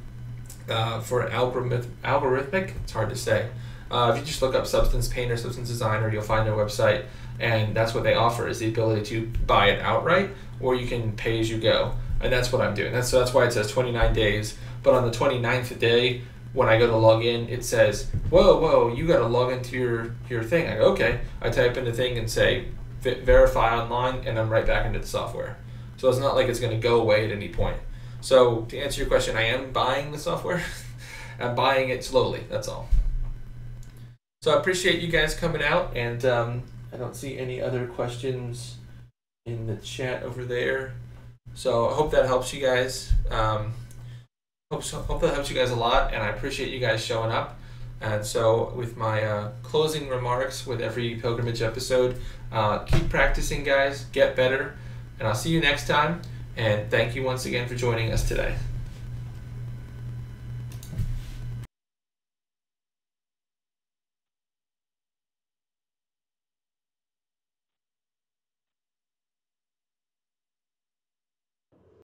for Algorithmic, it's hard to say. If you just look up Substance Painter, Substance Designer, you'll find their website, and that's what they offer, is the ability to buy it outright, or you can pay as you go. And that's what I'm doing. That's why it says 29 days. But on the 29th day, when I go to log in, it says, whoa, you got to log into your thing. I go, okay. I type in the thing and say, verify online, and I'm right back into the software. So it's not like it's going to go away at any point. So to answer your question, I am buying the software. I'm buying it slowly, that's all. So I appreciate you guys coming out, and I don't see any other questions in the chat over there. So I hope that helps you guys. Hope that helps you guys a lot, and I appreciate you guys showing up. And so with my closing remarks with every pilgrimage episode, keep practicing, guys, get better, and I'll see you next time. And thank you once again for joining us today.